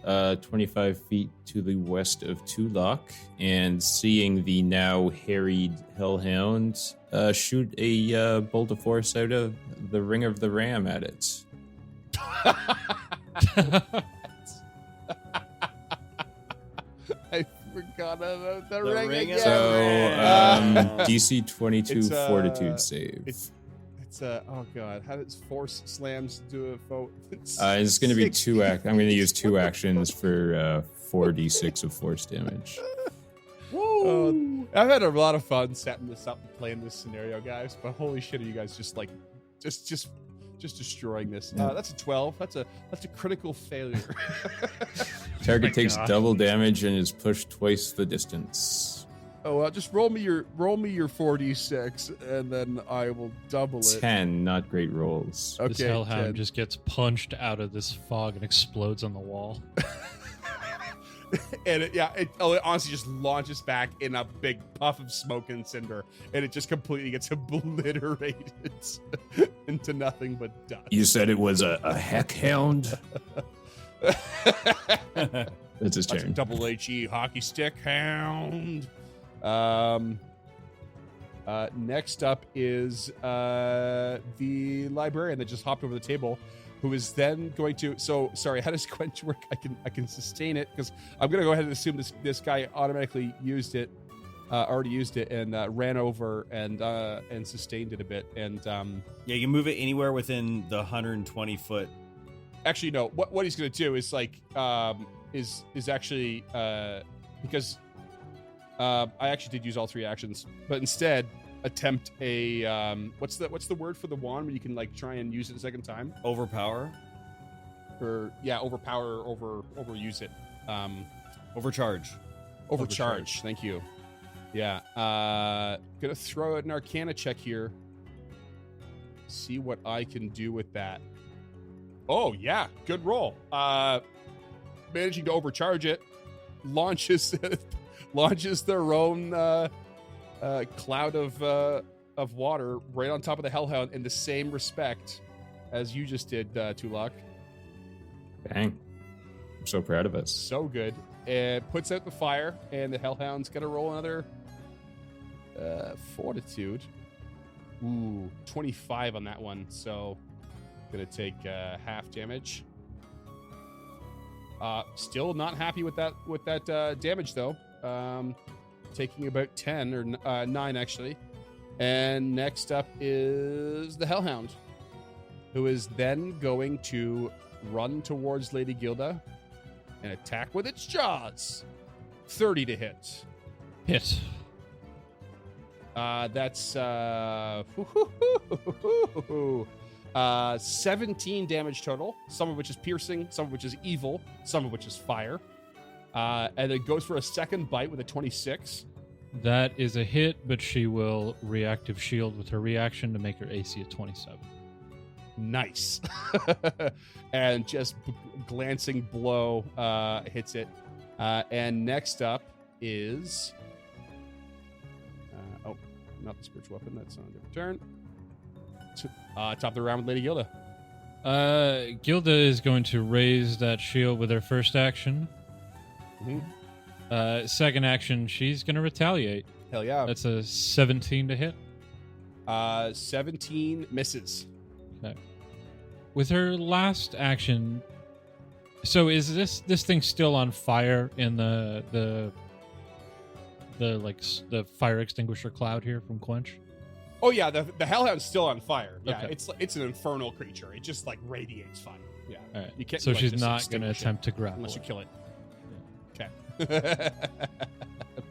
25 feet to the west of Tulok, and seeing the now harried Hellhound, shoot a bolt of force out of the ring of the ram at it. I forgot about the ring again. So, DC 22 fortitude save. It's oh god, how does force slams do a vote? It's going to be I'm going to use 2 actions for 4d6 of force damage. Woo! I've had a lot of fun setting this up and playing this scenario, guys. But holy shit, are you guys just destroying this? That's a 12. That's a critical failure. Target takes double damage and is pushed twice the distance. Oh, just roll me your 4d6, and then I will double it. 10, not great rolls. Okay, this Hellhound just gets punched out of this fog and explodes on the wall. And it honestly just launches back in a big puff of smoke and cinder, and it just completely gets obliterated into nothing but dust. You said it was a heck hound? That's his turn. Double HE hockey stick hound. Next up is the librarian that just hopped over the table, who is then going to. So sorry, how does quench work? I can sustain it because I'm gonna go ahead and assume this guy automatically used it. already used it and ran over and sustained it a bit. And yeah, you can move it anywhere within the 120 foot. Actually, no. What he's going to do is like is actually because I actually did use all 3 actions, but instead attempt a what's the word for the wand where you can like try and use it a second time? Overpower. Overpower, overuse it. Overcharge. Thank you. Yeah. Gonna throw out an Arcana check here. See what I can do with that. Oh yeah, good roll. Managing to overcharge it, launches their own cloud of water right on top of the Hellhound in the same respect as you just did, Tulak. Bang. I'm so proud of us. So good. It puts out the fire, and the Hellhound's going to roll another fortitude. Ooh, 25 on that one. So, going to take half damage. Still not happy with that damage, though. Taking about 10 or 9, actually. And next up is the Hellhound, who is then going to run towards Lady Gilda and attack with its jaws. 30 to hit. Hit. That's 17 damage total, some of which is piercing, some of which is evil, some of which is fire. And it goes for a second bite with a 26. That is a hit, but she will reactive shield with her reaction to make her AC at 27. Nice. And just glancing blow hits it. And next up is not the spiritual weapon, that's on a different turn. Top of the round with Lady Gilda. Gilda is going to raise that shield with her first action. Mm-hmm. Second action, she's going to retaliate. Hell yeah. That's a 17 to hit. 17 misses. Okay. With her last action, so is this thing still on fire in the fire extinguisher cloud here from Quench? Oh yeah, the Hellhound's still on fire. Yeah, Okay. it's an infernal creature. It just like radiates fire. Yeah. All right. You can't. So like, she's just not going to extinguish it attempt to grapple unless you it. kill it. Okay.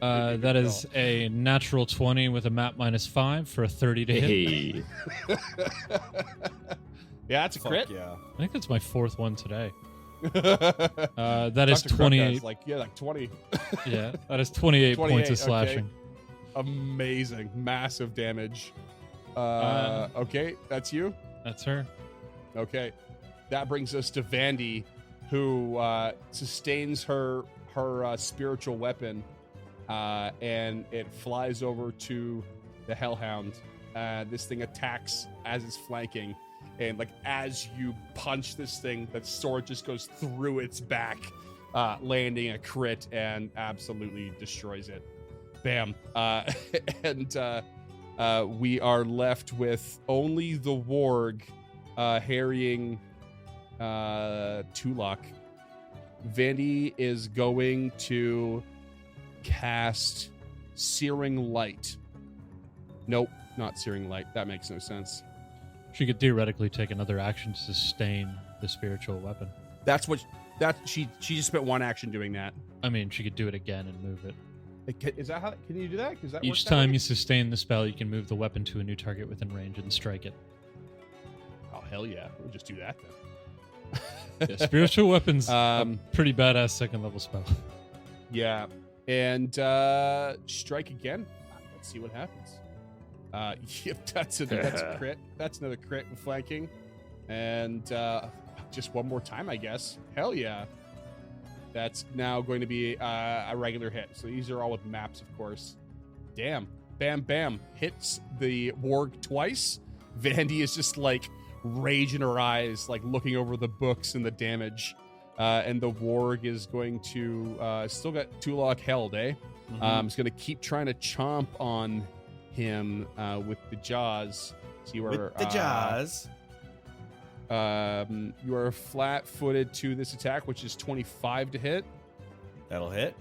That is a natural 20 with a map -5 for a 30 to hit. Hey. Yeah, that's a crit. Yeah. I think that's my 4th one today. That is Dr. Kruk 28. has, like 20. Yeah, that is 28 points of 28, slashing. Amazing, massive damage. Okay, that's you. That's her. Okay, that brings us to Vandy, who sustains her spiritual weapon, and it flies over to the Hellhound. This thing attacks as it's flanking, and like as you punch this thing, that sword just goes through its back, landing a crit and absolutely destroys it. Bam. And we are left with only the warg harrying Tulak. Vandy is going to cast Searing Light. Nope, not Searing Light. That makes no sense. She could theoretically take another action to sustain the spiritual weapon. She just spent one action doing that. I mean, she could do it again and move it. Is that how? Can you do that? Does that Each work that time way? you sustain the spell, you can move the weapon to a new target within range and strike it. Oh hell yeah! We'll just do that then. Yeah, spiritual weapons, a pretty badass second level spell. Yeah, and strike again. Let's see what happens. Yep, that's a crit. That's another crit with flanking, and just one more time, I guess. Hell yeah! That's now going to be a regular hit. So these are all with maps, of course. Damn, bam, bam, hits the warg twice. Vandy is just like rage in her eyes, like looking over the books and the damage. And the warg is going to still got Tulak held, eh? Mm-hmm. It's going to keep trying to chomp on him with the jaws. So you are With the jaws. you are flat-footed to this attack, which is 25 to hit. That'll hit.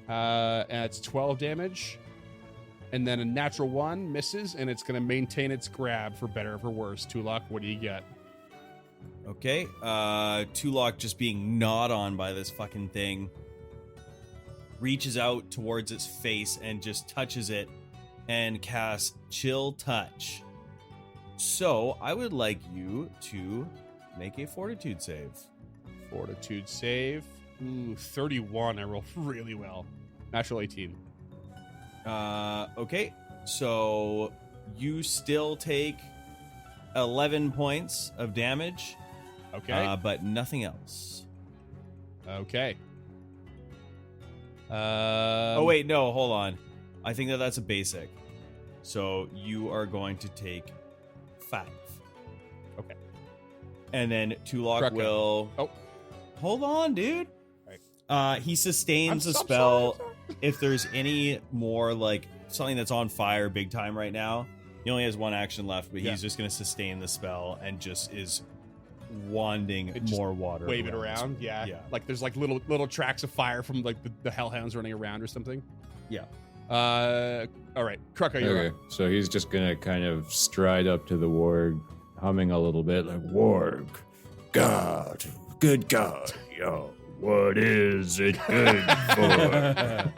And it's 12 damage. And then a natural 1 misses, and it's going to maintain its grab for better or for worse. Tulok, what do you get? Okay. Tulok, just being gnawed on by this fucking thing, reaches out towards its face and just touches it and casts Chill Touch. So I would like you to make a Fortitude save. Fortitude save. Ooh, 31. I roll really well. Natural 18. Okay. So you still take 11 points of damage. Okay. But nothing else. Okay. Oh, wait. No, hold on. I think that's a basic. So you are going to take 5. Okay. And then Tulok will... Oh. Hold on, dude. Right. He sustains a spell. If there's any more, like, something that's on fire big time right now, he only has 1 action left, but he's just going to sustain the spell and just is wanding more water. Wave it around, yeah. Like there's like little tracks of fire from like the hellhounds running around or something. Yeah. All right, Krucka, you're Okay, so he's just gonna kind of stride up to the warg, humming a little bit like, "Warg, God, good God, yo, what is it good for?"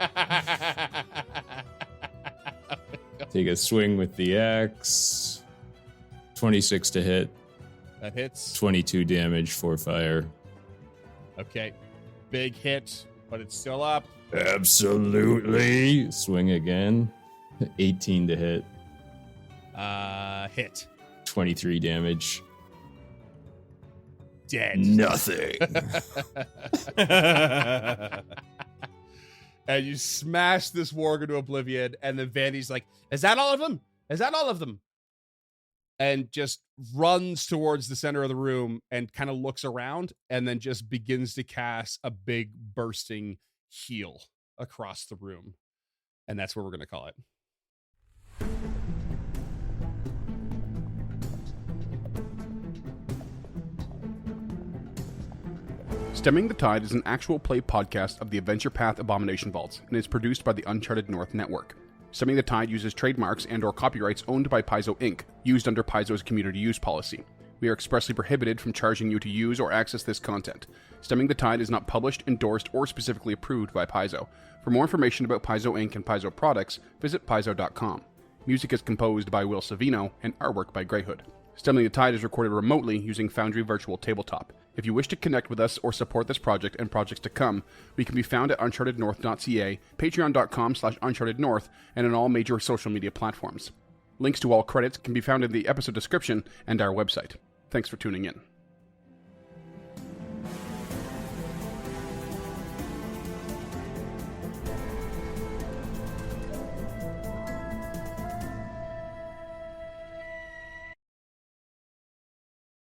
Take a swing with the axe. 26 to hit. That hits. 22 damage for fire. Okay. Big hit, but it's still up. Absolutely. Swing again. 18 to hit. Hit. 23 damage. Dead. Nothing. And you smash this warg into oblivion, and then Vandy's like, "Is that all of them? Is that all of them?" And just runs towards the center of the room and kind of looks around and then just begins to cast a big bursting heal across the room. And that's what we're going to call it. Stemming the Tide is an actual play podcast of the Adventure Path Abomination Vaults and is produced by the Uncharted North Network. Stemming the Tide uses trademarks and/or copyrights owned by Paizo Inc., used under Paizo's community use policy. We are expressly prohibited from charging you to use or access this content. Stemming the Tide is not published, endorsed, or specifically approved by Paizo. For more information about Paizo Inc. and Paizo products, visit paizo.com. Music is composed by Will Savino and artwork by Greyhood. Stemming the Tide is recorded remotely using Foundry Virtual Tabletop. If you wish to connect with us or support this project and projects to come, we can be found at unchartednorth.ca, patreon.com/unchartednorth, and on all major social media platforms. Links to all credits can be found in the episode description and our website. Thanks for tuning in.